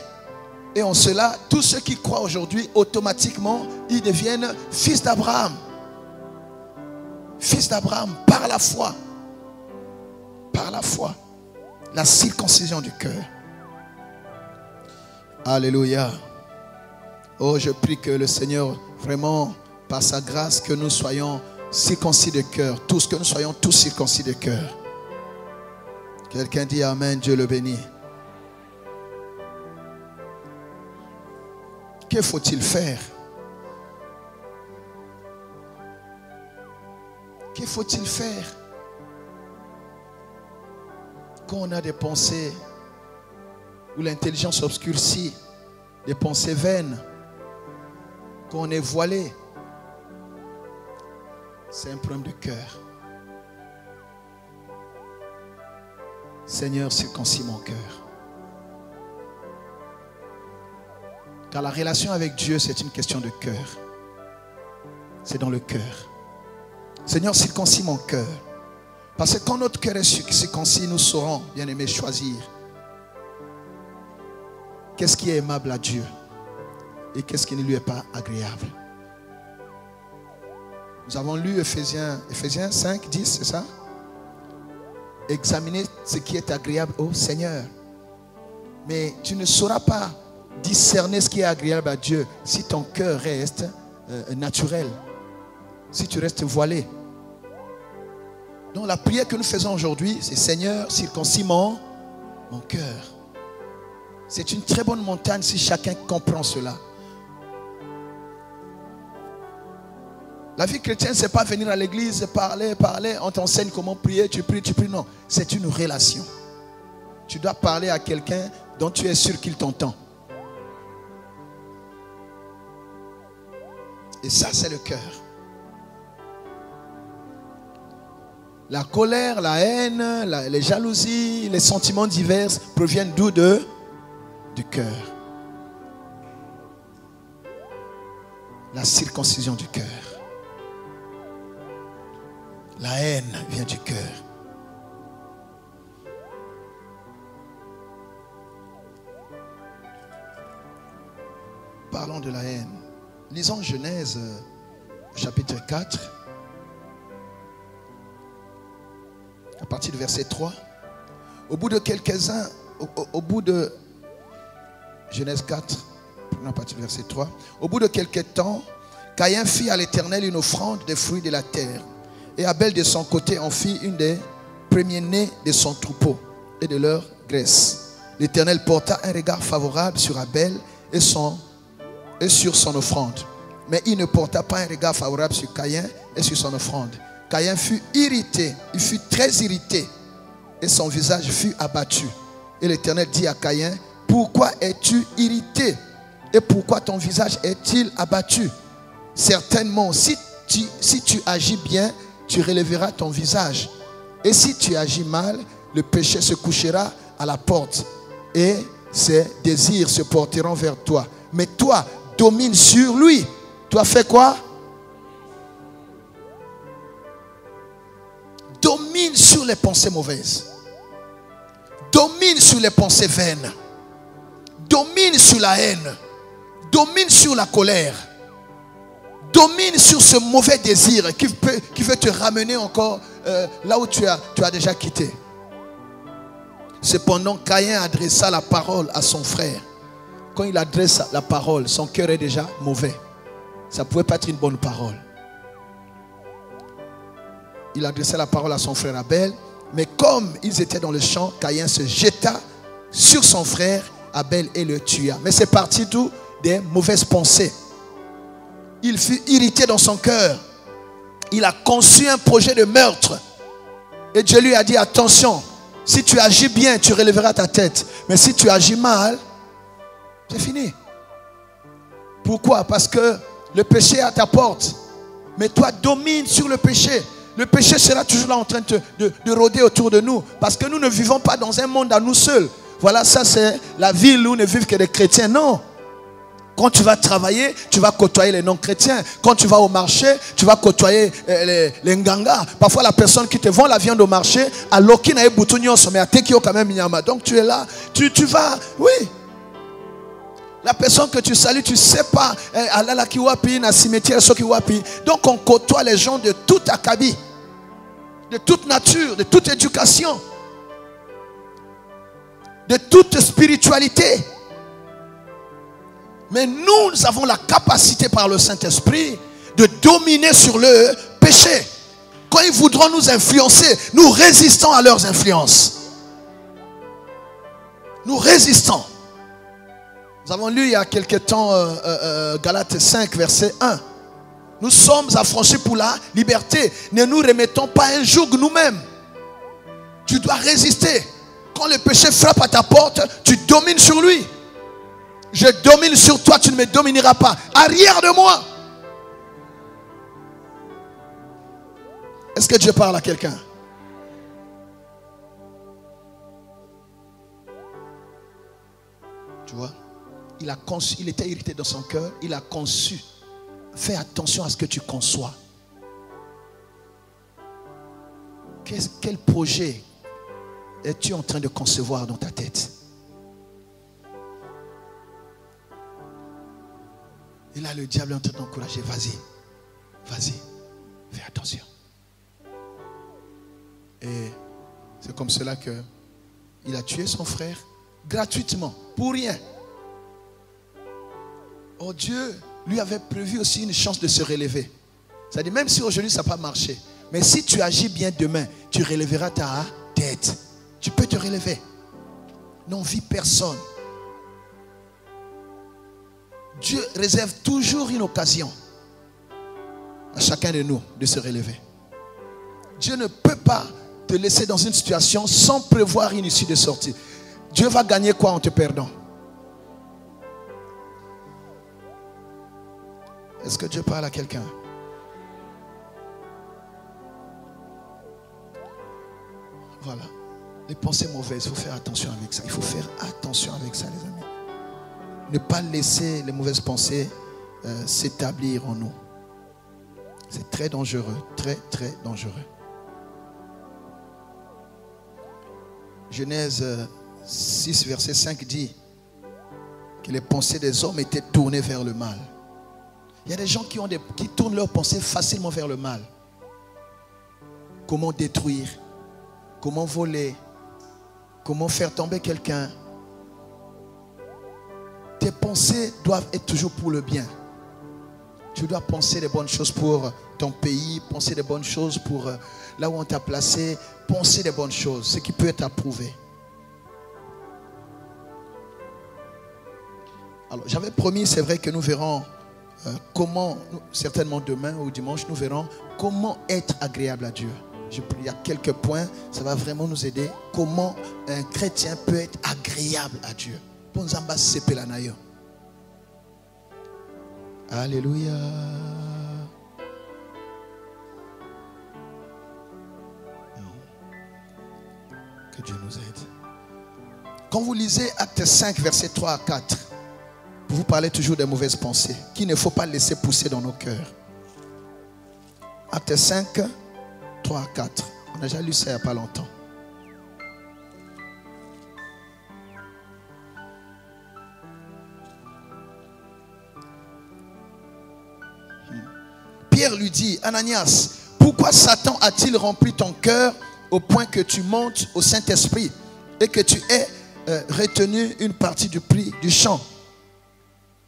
Et en cela, tous ceux qui croient aujourd'hui, automatiquement, ils deviennent fils d'Abraham. Fils d'Abraham, par la foi. Par la foi. La circoncision du cœur. Alléluia. Oh, je prie que le Seigneur, vraiment, par sa grâce, que nous soyons circoncis de cœur. Tous, que nous soyons tous circoncis de cœur. Quelqu'un dit Amen, Dieu le bénit. Que faut-il faire? Que faut-il faire quand on a des pensées où l'intelligence obscurcit, des pensées vaines, quand on est voilé? C'est un problème de cœur. Seigneur, circoncis mon cœur. Car la relation avec Dieu, c'est une question de cœur. C'est dans le cœur. Seigneur, circoncis mon cœur. Parce que quand notre cœur est circoncis, nous saurons, bien aimé, choisir qu'est-ce qui est aimable à Dieu et qu'est-ce qui ne lui est pas agréable. Nous avons lu Ephésiens 5, 10, c'est ça? Examinez ce qui est agréable au Seigneur. Mais tu ne sauras pas discerner ce qui est agréable à Dieu si ton cœur reste naturel, si tu restes voilé. Donc la prière que nous faisons aujourd'hui, c'est Seigneur, circoncis mon cœur. C'est une très bonne montagne si chacun comprend cela. La vie chrétienne, ce n'est pas venir à l'église, parler, on t'enseigne comment prier, tu pries, non. C'est une relation. Tu dois parler à quelqu'un dont tu es sûr qu'il t'entend. Et ça, c'est le cœur. La colère, la haine, les jalousies, les sentiments divers proviennent d'où? Du cœur. La circoncision du cœur. La haine vient du cœur. Parlons de la haine. Lisons Genèse chapitre 4. À partir du verset 3. Au bout de Genèse 4, à partir du verset 3. Au bout de quelques temps, Caïn fit à l'Éternel une offrande des fruits de la terre. Et Abel de son côté en fit une des premiers-nés de son troupeau et de leur graisse. L'Éternel porta un regard favorable sur Abel et sur son offrande. Mais il ne porta pas un regard favorable sur Caïn et sur son offrande. Caïn fut irrité, il fut très irrité et son visage fut abattu. Et l'Éternel dit à Caïn: pourquoi es-tu irrité et pourquoi ton visage est-il abattu? Certainement, si tu agis bien, tu relèveras ton visage. Et si tu agis mal, le péché se couchera à la porte et ses désirs se porteront vers toi. Mais toi, domine sur lui. Toi, fais quoi? Domine sur les pensées mauvaises. Domine sur les pensées vaines. Domine sur la haine. Domine sur la colère. Domine sur ce mauvais désir qui veut te ramener encore là où tu as déjà quitté. Cependant, Caïn adressa la parole à son frère. Quand il adresse la parole, son cœur est déjà mauvais. Ça ne pouvait pas être une bonne parole. Il adressait la parole à son frère Abel. Mais comme ils étaient dans le champ, Caïn se jeta sur son frère Abel et le tua. Mais c'est parti d'où? Des mauvaises pensées. Il fut irrité dans son cœur. Il a conçu un projet de meurtre. Et Dieu lui a dit: attention, si tu agis bien, tu relèveras ta tête. Mais si tu agis mal, c'est fini. Pourquoi? Parce que le péché est à ta porte. Mais toi, domine sur le péché. Le péché sera toujours là en train de rôder autour de nous. Parce que nous ne vivons pas dans un monde à nous seuls. Voilà, ça c'est la ville où ne vivent que des chrétiens. Non. Quand tu vas travailler, tu vas côtoyer les non-chrétiens. Quand tu vas au marché, tu vas côtoyer les ngangas. Parfois, la personne qui te vend la viande au marché, alors qu'il n'a pas de mais à Tekio quand même. Donc tu es là, tu vas, oui. La personne que tu salues, tu ne sais pas. Donc on côtoie les gens de toute acabit, de toute nature, de toute éducation, de toute spiritualité. Mais nous avons la capacité par le Saint-Esprit de dominer sur le péché. Quand ils voudront nous influencer, nous résistons à leurs influences. Nous résistons. Nous avons lu il y a quelque temps Galates 5, verset 1. Nous sommes affranchis pour la liberté. Ne nous remettons pas un joug nous-mêmes. Tu dois résister. Quand le péché frappe à ta porte, tu domines sur lui. Je domine sur toi, tu ne me domineras pas. Arrière de moi. Est-ce que Dieu parle à quelqu'un? Tu vois, il a conçu, il était irrité dans son cœur, il a conçu. Fais attention à ce que tu conçois. Quel projet es-tu en train de concevoir dans ta tête? Et là, le diable est en train d'encourager. Vas-y, vas-y. Fais attention. Et c'est comme cela qu'il a tué son frère gratuitement, pour rien. Oh, Dieu lui avait prévu aussi une chance de se relever. C'est-à-dire, même si aujourd'hui ça n'a pas marché, mais si tu agis bien demain, tu relèveras ta tête. Tu peux te relever. N'envie personne. Dieu réserve toujours une occasion à chacun de nous de se relever. Dieu ne peut pas te laisser dans une situation sans prévoir une issue de sortie. Dieu va gagner quoi en te perdant? Est-ce que Dieu parle à quelqu'un? Voilà. Les pensées mauvaises, il faut faire attention avec ça. Il faut faire attention avec ça, les amis. Ne pas laisser les mauvaises pensées s'établir en nous. C'est très dangereux, très très dangereux. Genèse 6, verset 5 dit que les pensées des hommes étaient tournées vers le mal. Il y a des gens qui tournent leurs pensées facilement vers le mal. Comment détruire, comment voler, comment faire tomber quelqu'un. Tes pensées doivent être toujours pour le bien. Tu dois penser des bonnes choses pour ton pays, penser des bonnes choses pour là où on t'a placé, penser des bonnes choses, ce qui peut être approuvé. Alors, j'avais promis, c'est vrai que nous verrons comment, certainement demain ou dimanche, nous verrons comment être agréable à Dieu. Il y a quelques points, ça va vraiment nous aider. Comment un chrétien peut être agréable à Dieu. Alléluia. Que Dieu nous aide. Quand vous lisez Actes 5, versets 3 à 4, vous parlez toujours des mauvaises pensées qu'il ne faut pas laisser pousser dans nos cœurs. Actes 5, 3 à 4. On a déjà lu ça il n'y a pas longtemps. Pierre lui dit, Ananias, pourquoi Satan a-t-il rempli ton cœur au point que tu montes au Saint-Esprit et que tu aies retenu une partie du prix du champ?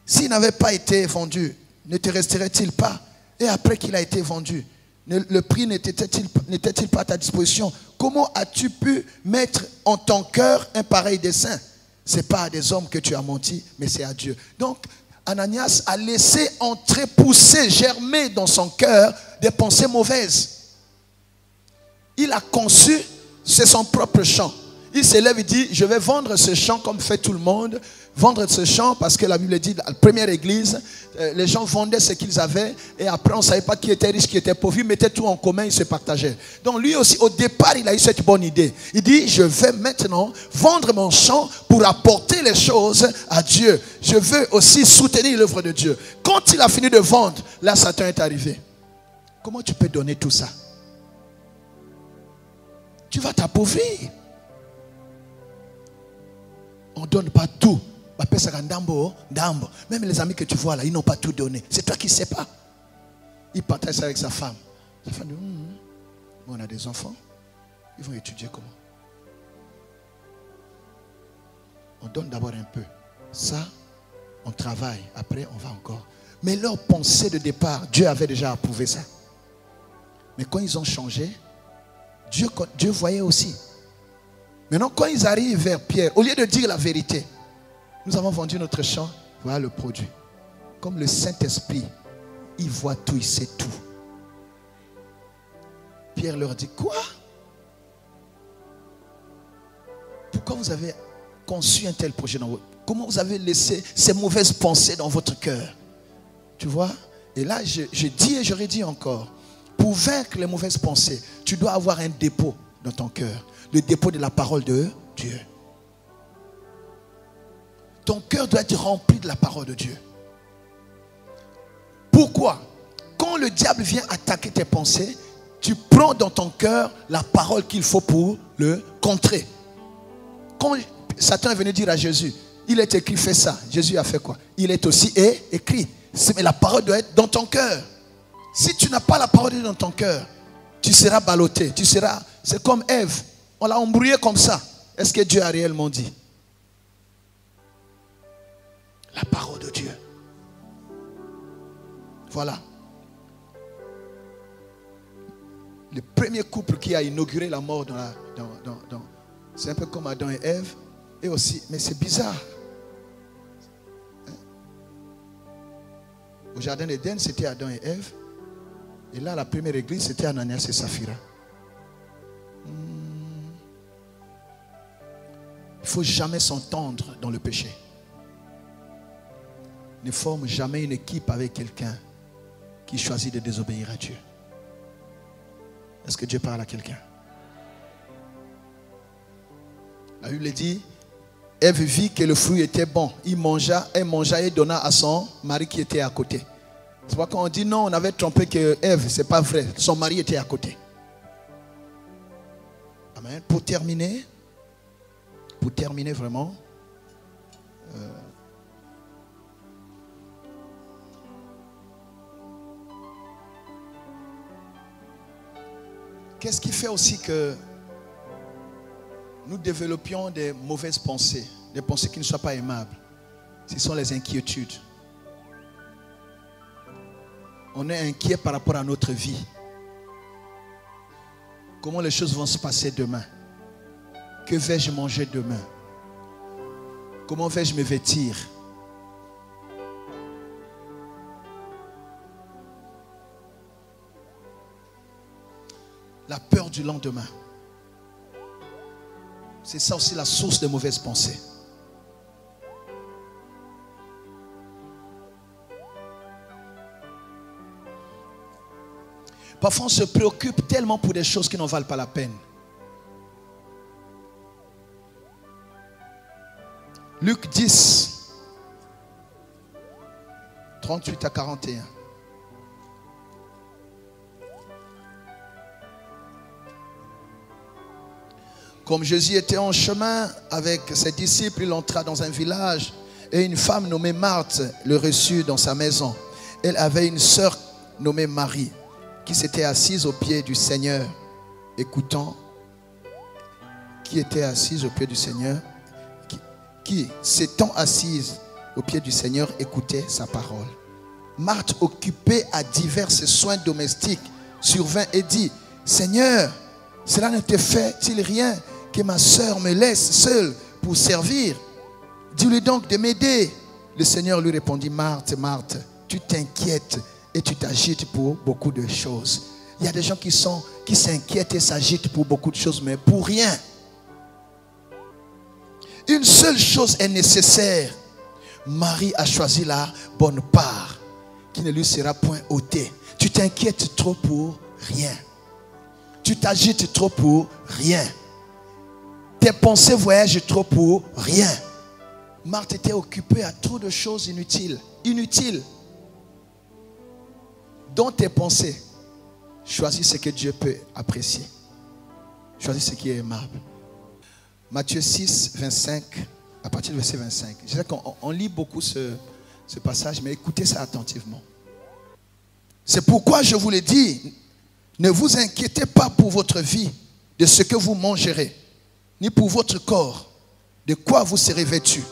S'il n'avait pas été vendu, ne te resterait-il pas? Et après qu'il a été vendu, le prix n'était-il pas à ta disposition? Comment as-tu pu mettre en ton cœur un pareil dessein? Ce n'est pas à des hommes que tu as menti, mais c'est à Dieu. Donc, Ananias a laissé entrer, pousser, germer dans son cœur des pensées mauvaises. Il a conçu, c'est son propre champ. Il se lève et dit, je vais vendre ce champ comme fait tout le monde. Vendre ce champ parce que la Bible dit, la première église, les gens vendaient ce qu'ils avaient et après on ne savait pas qui était riche, qui était pauvre. Ils mettaient tout en commun, ils se partageaient. Donc lui aussi, au départ, il a eu cette bonne idée. Il dit, je vais maintenant vendre mon champ pour apporter les choses à Dieu. Je veux aussi soutenir l'œuvre de Dieu. Quand il a fini de vendre, là, Satan est arrivé. Comment tu peux donner tout ça? Tu vas t'appauvrir. On ne donne pas tout. Même les amis que tu vois là, ils n'ont pas tout donné. C'est toi qui ne sais pas. Il partage ça avec sa femme. Sa femme dit, on a des enfants. Ils vont étudier comment? On donne d'abord un peu. Ça, on travaille. Après, on va encore. Mais leur pensée de départ, Dieu avait déjà approuvé ça. Mais quand ils ont changé, Dieu voyait aussi. Maintenant, quand ils arrivent vers Pierre, au lieu de dire la vérité, nous avons vendu notre champ, voilà le produit. Comme le Saint-Esprit, il voit tout, il sait tout. Pierre leur dit, quoi? Pourquoi vous avez conçu un tel projet dans votre... Comment vous avez laissé ces mauvaises pensées dans votre cœur? Tu vois? Et là, je dis et je redis encore, pour vaincre les mauvaises pensées, tu dois avoir un dépôt dans ton cœur. Le dépôt de la parole de Dieu. Ton cœur doit être rempli de la parole de Dieu. Pourquoi? Quand le diable vient attaquer tes pensées, tu prends dans ton cœur la parole qu'il faut pour le contrer. Quand Satan est venu dire à Jésus, il est écrit, fais ça. Jésus a fait quoi? Il est aussi écrit. Mais la parole doit être dans ton cœur. Si tu n'as pas la parole de Dieu dans ton cœur, tu seras ballotté. C'est comme Ève. On l'a embrouillé comme ça. Est-ce que Dieu a réellement dit? La parole de Dieu. Voilà. Le premier couple qui a inauguré la mort c'est un peu comme Adam et Ève. Et aussi, mais c'est bizarre. Au jardin d'Éden, c'était Adam et Ève. Et là, la première église, c'était Ananias et Saphira. Il ne faut jamais s'entendre dans le péché. Ne forme jamais une équipe avec quelqu'un qui choisit de désobéir à Dieu. Est-ce que Dieu parle à quelqu'un? La Bible dit, Ève vit que le fruit était bon. Elle mangea et donna à son mari qui était à côté. C'est pourquoi quand on dit non, on avait trompé que Ève, ce n'est pas vrai. Son mari était à côté. Amen. Pour terminer vraiment, qu'est-ce qui fait aussi que nous développions des mauvaises pensées, des pensées qui ne soient pas aimables? Ce sont les inquiétudes. On est inquiet par rapport à notre vie. Comment les choses vont se passer demain? Que vais-je manger demain? Comment vais-je me vêtir? La peur du lendemain. C'est ça aussi la source de mauvaises pensées. Parfois on se préoccupe tellement pour des choses qui n'en valent pas la peine. Luc 10, 38 à 41. Comme Jésus était en chemin avec ses disciples, il entra dans un village et une femme nommée Marthe le reçut dans sa maison. Elle avait une sœur nommée Marie qui s'était assise au pied du Seigneur, écoutant, qui était assise au pied du Seigneur, qui s'étant assise au pied du Seigneur, écoutait sa parole. Marthe, occupée à divers soins domestiques, survint et dit, Seigneur, cela ne te fait-il rien que ma sœur me laisse seule pour servir? Dis-lui donc de m'aider. Le Seigneur lui répondit, Marthe, Marthe, tu t'inquiètes et tu t'agites pour beaucoup de choses. Il y a des gens qui s'inquiètent et s'agitent pour beaucoup de choses, mais pour rien. Une seule chose est nécessaire. Marie a choisi la bonne part qui ne lui sera point ôtée. Tu t'inquiètes trop pour rien. Tu t'agites trop pour rien. Tes pensées voyagent trop pour rien. Marthe était occupée à trop de choses inutiles. Inutiles. Dans tes pensées, choisis ce que Dieu peut apprécier. Choisis ce qui est aimable. Matthieu 6, 25, à partir du verset 25. Je sais qu'on lit beaucoup ce passage, mais écoutez ça attentivement. C'est pourquoi je vous l'ai dit, ne vous inquiétez pas pour votre vie de ce que vous mangerez, ni pour votre corps, de quoi vous serez vêtus.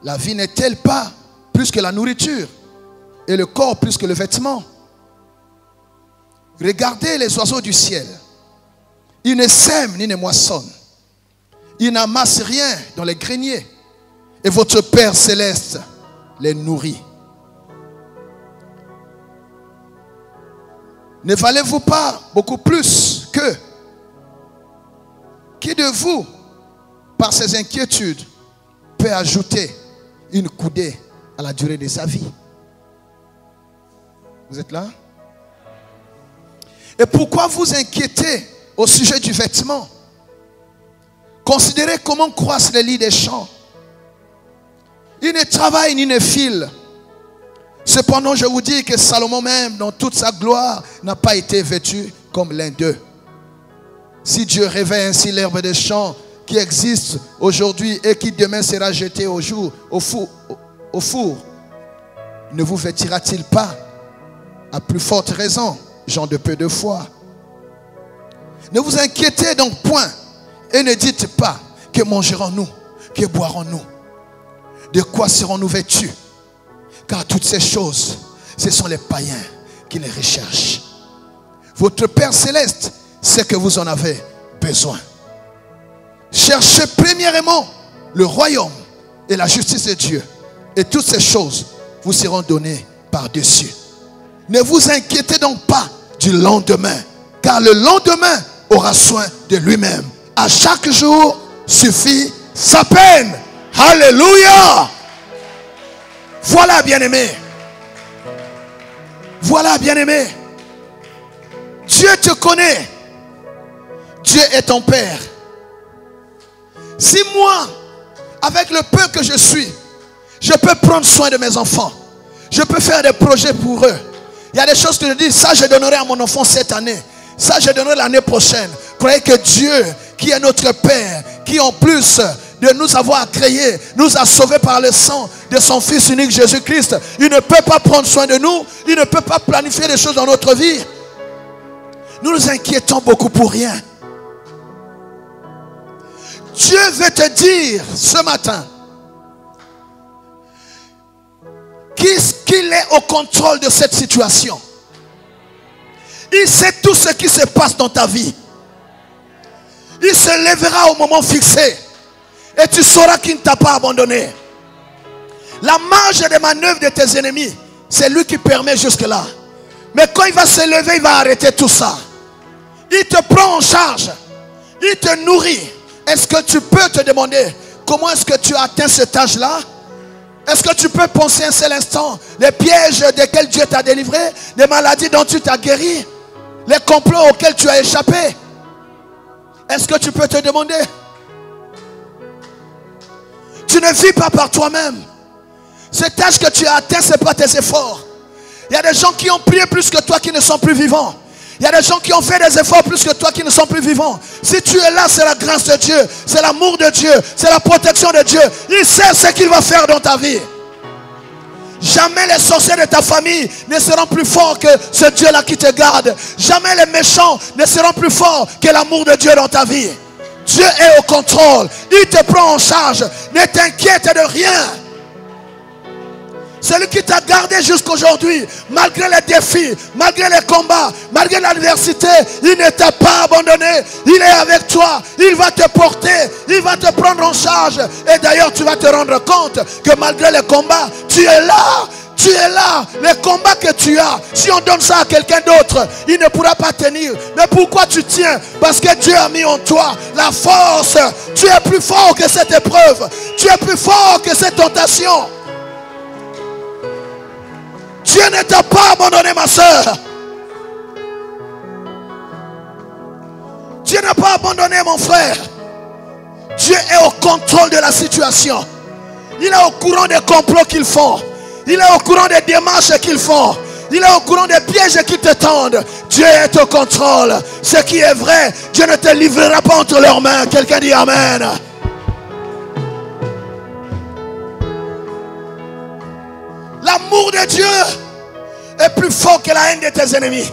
La vie n'est-elle pas plus que la nourriture, et le corps plus que le vêtement? Regardez les oiseaux du ciel. Ils ne sèment ni ne moissonnent. Ils n'amassent rien dans les greniers. Et votre Père céleste les nourrit. Ne valez-vous pas beaucoup plus que qui de vous, par ses inquiétudes, peut ajouter une coudée à la durée de sa vie? Vous êtes là? Et pourquoi vous inquiétez au sujet du vêtement? Considérez comment croissent les lits des champs. Ils ne travaillent ni ne filent. Cependant, je vous dis que Salomon même, dans toute sa gloire, n'a pas été vêtu comme l'un d'eux. Si Dieu réveille ainsi l'herbe des champs qui existe aujourd'hui et qui demain sera jetée au four, ne vous vêtira-t-il pas, À plus forte raison, gens de peu de foi. Ne vous inquiétez donc point et ne dites pas que mangerons-nous, que boirons-nous, de quoi serons-nous vêtus, car toutes ces choses, ce sont les païens qui les recherchent. Votre Père Céleste sait que vous en avez besoin. Cherchez premièrement le royaume et la justice de Dieu, et toutes ces choses vous seront données par-dessus. Ne vous inquiétez donc pas du lendemain, car le lendemain aura soin de lui-même. À chaque jour suffit sa peine. Alléluia. Voilà, bien-aimé. Voilà, bien-aimé. Dieu te connaît. Dieu est ton Père. Si moi, avec le peu que je suis, je peux prendre soin de mes enfants, je peux faire des projets pour eux. Il y a des choses que je dis, ça je donnerai à mon enfant cette année, ça je donnerai l'année prochaine. Croyez que Dieu, qui est notre Père, qui en plus de nous avoir créés, nous a sauvés par le sang de son Fils unique Jésus-Christ, il ne peut pas prendre soin de nous, il ne peut pas planifier des choses dans notre vie. Nous nous inquiétons beaucoup pour rien. Dieu veut te dire ce matin qu'il est au contrôle de cette situation. Il sait tout ce qui se passe dans ta vie. Il se lèvera au moment fixé et tu sauras qu'il ne t'a pas abandonné. La marge de manœuvre de tes ennemis, c'est lui qui permet jusque-là. Mais quand il va se lever, il va arrêter tout ça. Il te prend en charge. Il te nourrit. Est-ce que tu peux te demander comment est-ce que tu as atteint cet âge-là? Est-ce que tu peux penser un seul instant les pièges desquels Dieu t'a délivré, les maladies dont tu t'as guéri, les complots auxquels tu as échappé? Est-ce que tu peux te demander? Tu ne vis pas par toi-même. Cet âge que tu as atteint, ce n'est pas tes efforts. Il y a des gens qui ont prié plus que toi qui ne sont plus vivants. Il y a des gens qui ont fait des efforts plus que toi qui ne sont plus vivants. Si tu es là, c'est la grâce de Dieu, c'est l'amour de Dieu, c'est la protection de Dieu. Il sait ce qu'il va faire dans ta vie. Jamais les sorciers de ta famille ne seront plus forts que ce Dieu-là qui te garde. Jamais les méchants ne seront plus forts que l'amour de Dieu dans ta vie. Dieu est au contrôle. Il te prend en charge. Ne t'inquiète de rien. Celui qui t'a gardé jusqu'aujourd'hui, malgré les défis, malgré les combats, malgré l'adversité, il ne t'a pas abandonné. Il est avec toi. Il va te porter. Il va te prendre en charge. Et d'ailleurs, tu vas te rendre compte que malgré les combats, tu es là. Tu es là. Les combats que tu as, si on donne ça à quelqu'un d'autre, il ne pourra pas tenir. Mais pourquoi tu tiens? Parce que Dieu a mis en toi la force. Tu es plus fort que cette épreuve. Tu es plus fort que cette tentation. Dieu ne t'a pas abandonné, ma soeur. Dieu n'a pas abandonné, mon frère. Dieu est au contrôle de la situation. Il est au courant des complots qu'ils font. Il est au courant des démarches qu'ils font. Il est au courant des pièges qui te tendent. Dieu est au contrôle. Ce qui est vrai, Dieu ne te livrera pas entre leurs mains. Quelqu'un dit Amen. L'amour de Dieu est plus fort que la haine de tes ennemis.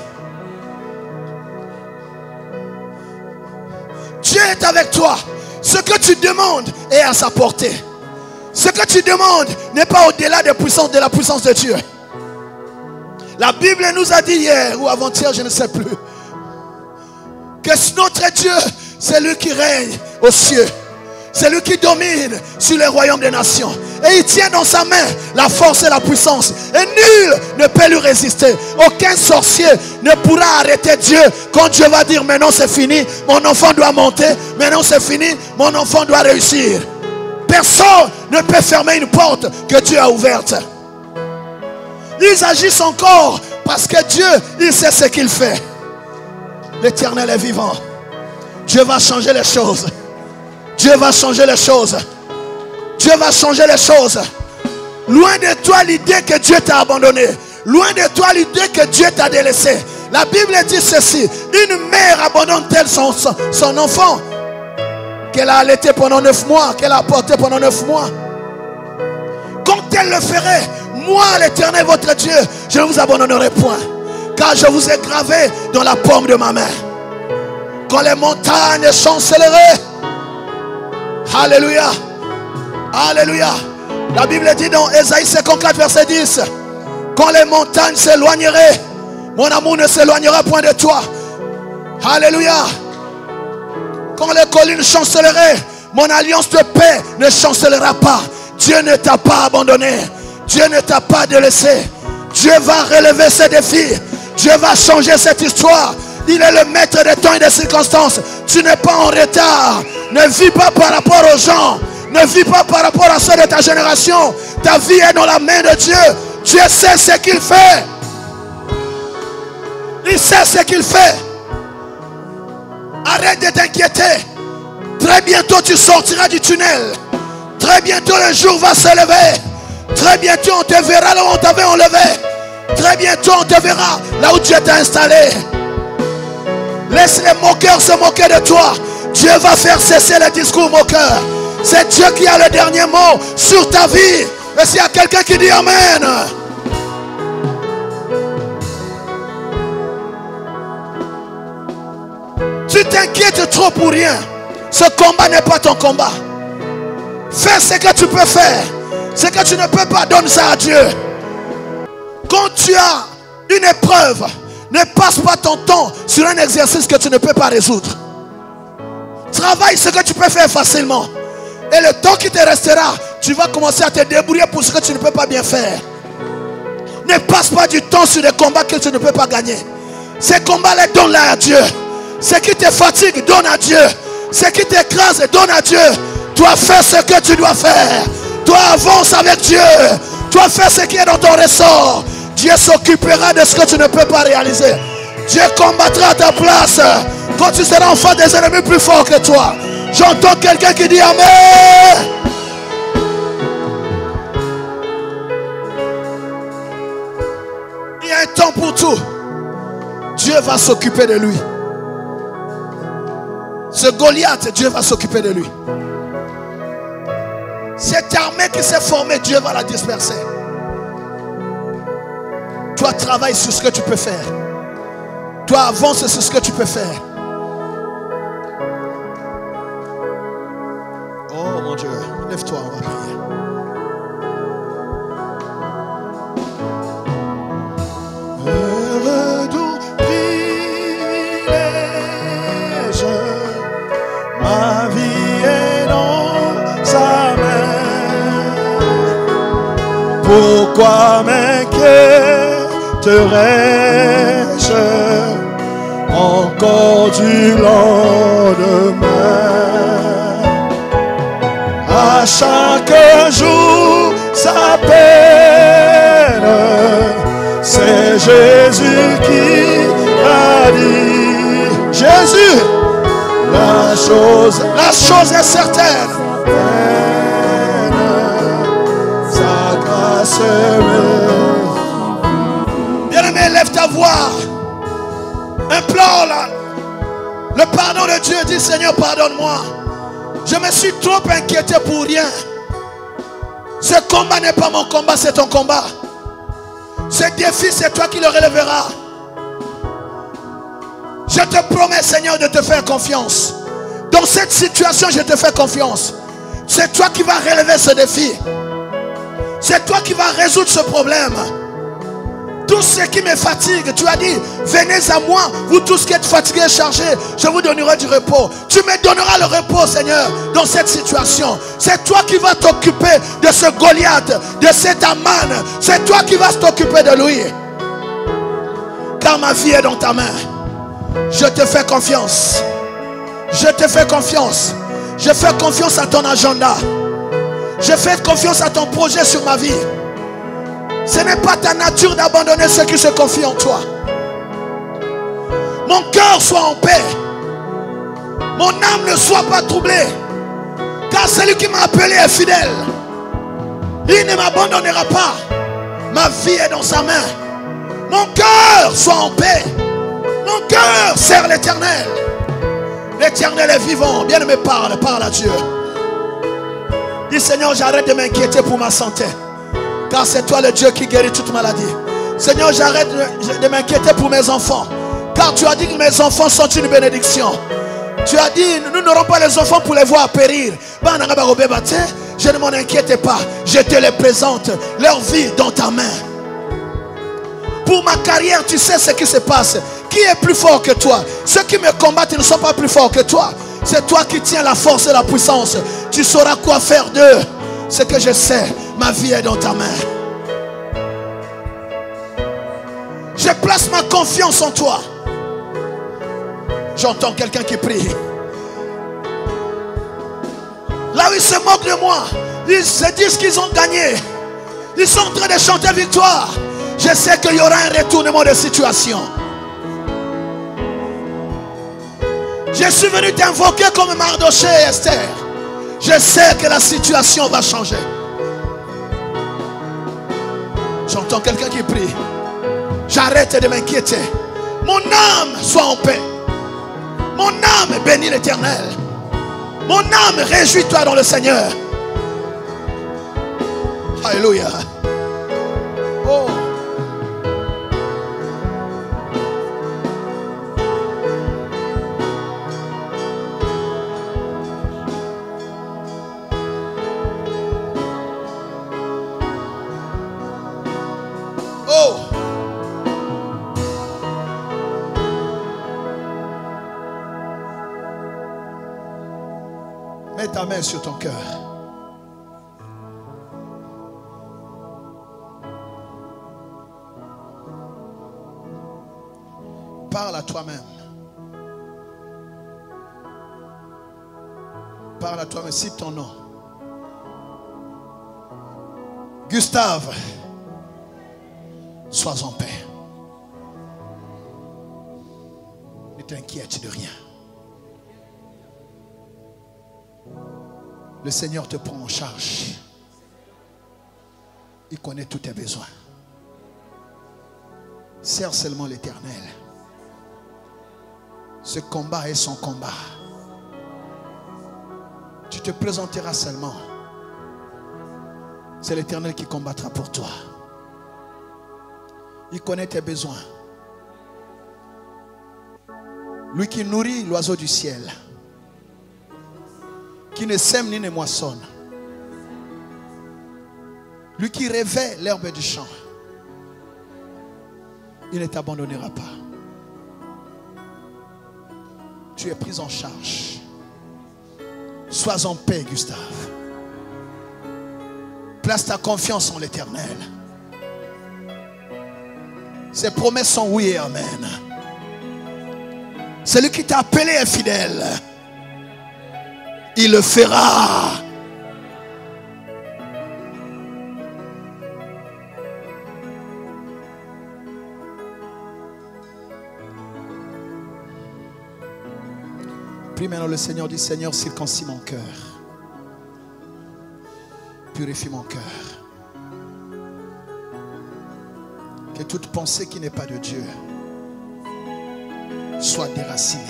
Dieu est avec toi. Ce que tu demandes est à sa portée. Ce que tu demandes n'est pas au-delà de la puissance de Dieu. La Bible nous a dit hier ou avant-hier, je ne sais plus, que notre Dieu, c'est lui qui règne aux cieux. C'est lui qui domine sur les royaumes des nations. Et il tient dans sa main la force et la puissance. Et nul ne peut lui résister. Aucun sorcier ne pourra arrêter Dieu quand Dieu va dire maintenant c'est fini, mon enfant doit monter. Maintenant c'est fini, mon enfant doit réussir. Personne ne peut fermer une porte que Dieu a ouverte. Ils agissent encore parce que Dieu, il sait ce qu'il fait. L'Éternel est vivant. Dieu va changer les choses. Dieu va changer les choses. Dieu va changer les choses. Loin de toi l'idée que Dieu t'a abandonné. Loin de toi l'idée que Dieu t'a délaissé. La Bible dit ceci. Une mère abandonne-t-elle son enfant qu'elle a allaité pendant 9 mois, qu'elle a porté pendant 9 mois? Quand elle le ferait, moi l'Éternel votre Dieu, je ne vous abandonnerai point. car je vous ai gravé dans la paume de ma main. Quand les montagnes chancelleraient. Alléluia. Alléluia. La Bible dit dans Ésaïe 54 verset 10, quand les montagnes s'éloigneraient, mon amour ne s'éloignera point de toi. Alléluia. Quand les collines chancelleraient, mon alliance de paix ne chancellera pas. Dieu ne t'a pas abandonné. Dieu ne t'a pas délaissé. Dieu va relever ces défis. Dieu va changer cette histoire. Il est le maître des temps et des circonstances. Tu n'es pas en retard. Ne vis pas par rapport aux gens. Ne vis pas par rapport à ceux de ta génération. Ta vie est dans la main de Dieu. Dieu sait ce qu'il fait. Il sait ce qu'il fait. Arrête de t'inquiéter. Très bientôt tu sortiras du tunnel. Très bientôt le jour va se lever. Très bientôt on te verra là où on t'avait enlevé. Très bientôt on te verra là où Dieu t'a installé. Laisse les moqueurs se moquer de toi. Dieu va faire cesser les discours moqueurs. C'est Dieu qui a le dernier mot sur ta vie. Et s'il y a quelqu'un qui dit Amen. Tu t'inquiètes trop pour rien. Ce combat n'est pas ton combat. Fais ce que tu peux faire. Ce que tu ne peux pas, donne ça à Dieu. Quand tu as une épreuve, ne passe pas ton temps sur un exercice que tu ne peux pas résoudre. Travaille ce que tu peux faire facilement. Et le temps qui te restera, tu vas commencer à te débrouiller pour ce que tu ne peux pas bien faire. Ne passe pas du temps sur des combats que tu ne peux pas gagner. Ces combats-là, donne-les à Dieu. Ce qui te fatigue, donne à Dieu. Ce qui t'écrase, donne à Dieu. Toi, fais ce que tu dois faire. Toi, avance avec Dieu. Toi, fais ce qui est dans ton ressort. Dieu s'occupera de ce que tu ne peux pas réaliser. Dieu combattra à ta place. Quand tu seras en face des ennemis plus forts que toi. J'entends quelqu'un qui dit Amen. Il y a un temps pour tout. Dieu va s'occuper de lui. Ce Goliath, Dieu va s'occuper de lui. Cette armée qui s'est formée, Dieu va la disperser. Toi, travaille sur ce que tu peux faire. Toi, avance sur ce que tu peux faire. Oh mon Dieu, lève-toi, on va prier. Heureux doux privilège, ma vie est dans sa main. Pourquoi m'inquiéterais-je encore du lendemain? À chaque jour sa peine, c'est Jésus qui a dit. Jésus, la chose est certaine. Sa grâce est. Bien-aimé, lève ta voix. Implore le pardon de Dieu. Dis Seigneur, pardonne-moi. Je me suis trop inquiété pour rien. Ce combat n'est pas mon combat, c'est ton combat. Ce défi, c'est toi qui le relèveras. Je te promets, Seigneur, de te faire confiance. Dans cette situation, je te fais confiance. C'est toi qui vas relever ce défi. C'est toi qui vas résoudre ce problème. Tout ce qui me fatigue, tu as dit, venez à moi, vous tous qui êtes fatigués et chargés, je vous donnerai du repos. Tu me donneras le repos, Seigneur, dans cette situation. C'est toi qui vas t'occuper de ce Goliath, de cet Aman. C'est toi qui vas t'occuper de lui. Car ma vie est dans ta main. Je te fais confiance. Je te fais confiance. Je fais confiance à ton agenda. Je fais confiance à ton projet sur ma vie. Ce n'est pas ta nature d'abandonner ceux qui se confient en toi. Mon cœur soit en paix. Mon âme ne soit pas troublée. Car celui qui m'a appelé est fidèle. Il ne m'abandonnera pas. Ma vie est dans sa main. Mon cœur soit en paix. Mon cœur sert l'Éternel. L'Éternel est vivant. Bien-aimé, parle à Dieu. Dis Seigneur, j'arrête de m'inquiéter pour ma santé. Car c'est toi le Dieu qui guérit toute maladie. Seigneur, j'arrête de m'inquiéter pour mes enfants. Car tu as dit que mes enfants sont une bénédiction. Tu as dit, nous n'aurons pas les enfants pour les voir périr. Je ne m'en inquiète pas. Je te les présente, leur vie dans ta main. Pour ma carrière, tu sais ce qui se passe. Qui est plus fort que toi? Ceux qui me combattent ne sont pas plus forts que toi. C'est toi qui tiens la force et la puissance. Tu sauras quoi faire d'eux. Ce que je sais, ma vie est dans ta main. Je place ma confiance en toi. J'entends quelqu'un qui prie. Là où ils se moquent de moi, ils se disent qu'ils ont gagné. Ils sont en train de chanter victoire. Je sais qu'il y aura un retournement de situation. Je suis venu t'invoquer comme Mardoché et Esther. Je sais que la situation va changer. J'entends quelqu'un qui prie. J'arrête de m'inquiéter. Mon âme soit en paix. Mon âme bénit l'Éternel. Mon âme réjouis-toi dans le Seigneur. Alléluia. Oh. Oh. Mets ta main sur ton cœur. Parle à toi-même. Parle à toi-même. Cite ton nom. Gustave, sois en paix. Ne t'inquiète de rien. Le Seigneur te prend en charge. Il connaît tous tes besoins. Sers seulement l'Éternel. Ce combat est son combat. Tu te présenteras seulement. C'est l'Éternel qui combattra pour toi. Il connaît tes besoins. Lui qui nourrit l'oiseau du ciel, qui ne sème ni ne moissonne, lui qui réveille l'herbe du champ, il ne t'abandonnera pas. Tu es pris en charge. Sois en paix, Gustave. Place ta confiance en l'Éternel. Ses promesses sont oui et amen. Celui qui t'a appelé est fidèle. Il le fera. Prie maintenant le Seigneur, dit Seigneur, circoncis mon cœur. Purifie mon cœur. Que toute pensée qui n'est pas de Dieu soit déracinée.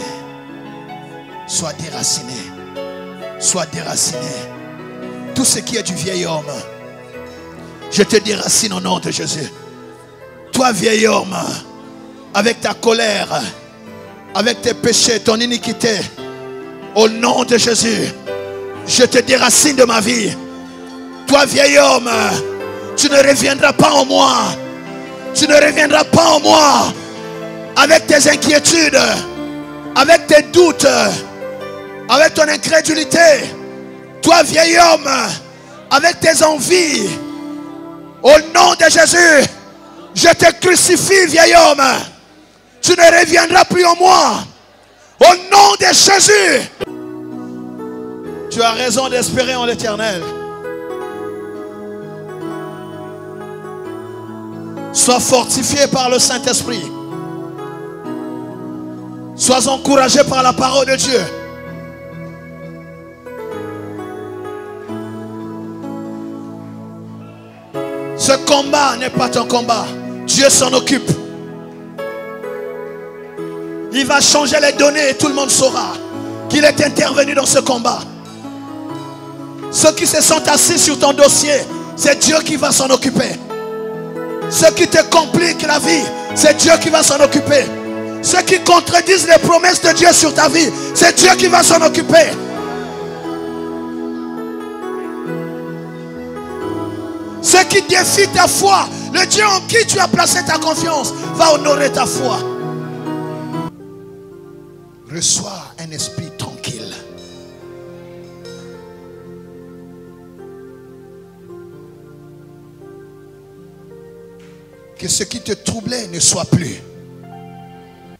Soit déracinée. Soit déraciné. Tout ce qui est du vieil homme, je te déracine au nom de Jésus. Toi vieil homme, avec ta colère, avec tes péchés, ton iniquité, au nom de Jésus, je te déracine de ma vie. Toi vieil homme, tu ne reviendras pas en moi. Tu ne reviendras pas en moi avec tes inquiétudes, avec tes doutes, avec ton incrédulité. Toi vieil homme, avec tes envies, au nom de Jésus, je te crucifie vieil homme. Tu ne reviendras plus en moi. Au nom de Jésus. Tu as raison d'espérer en l'Éternel. Sois fortifié par le Saint-Esprit. Sois encouragé par la parole de Dieu. Ce combat n'est pas ton combat. Dieu s'en occupe. Il va changer les données et tout le monde saura qu'il est intervenu dans ce combat. Ceux qui se sont assis sur ton dossier, c'est Dieu qui va s'en occuper. Ce qui te complique la vie, c'est Dieu qui va s'en occuper. Ceux qui contredisent les promesses de Dieu sur ta vie, c'est Dieu qui va s'en occuper. Ce qui défie ta foi, le Dieu en qui tu as placé ta confiance, va honorer ta foi. Reçois un esprit tranquille. Que ce qui te troublait ne soit plus.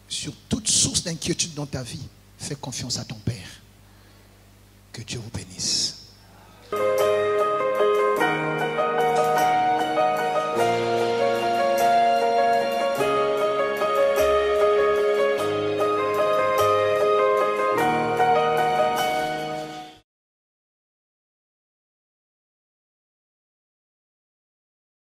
Sur toute source d'inquiétude dans ta vie, fais confiance à ton Père. Que Dieu vous bénisse.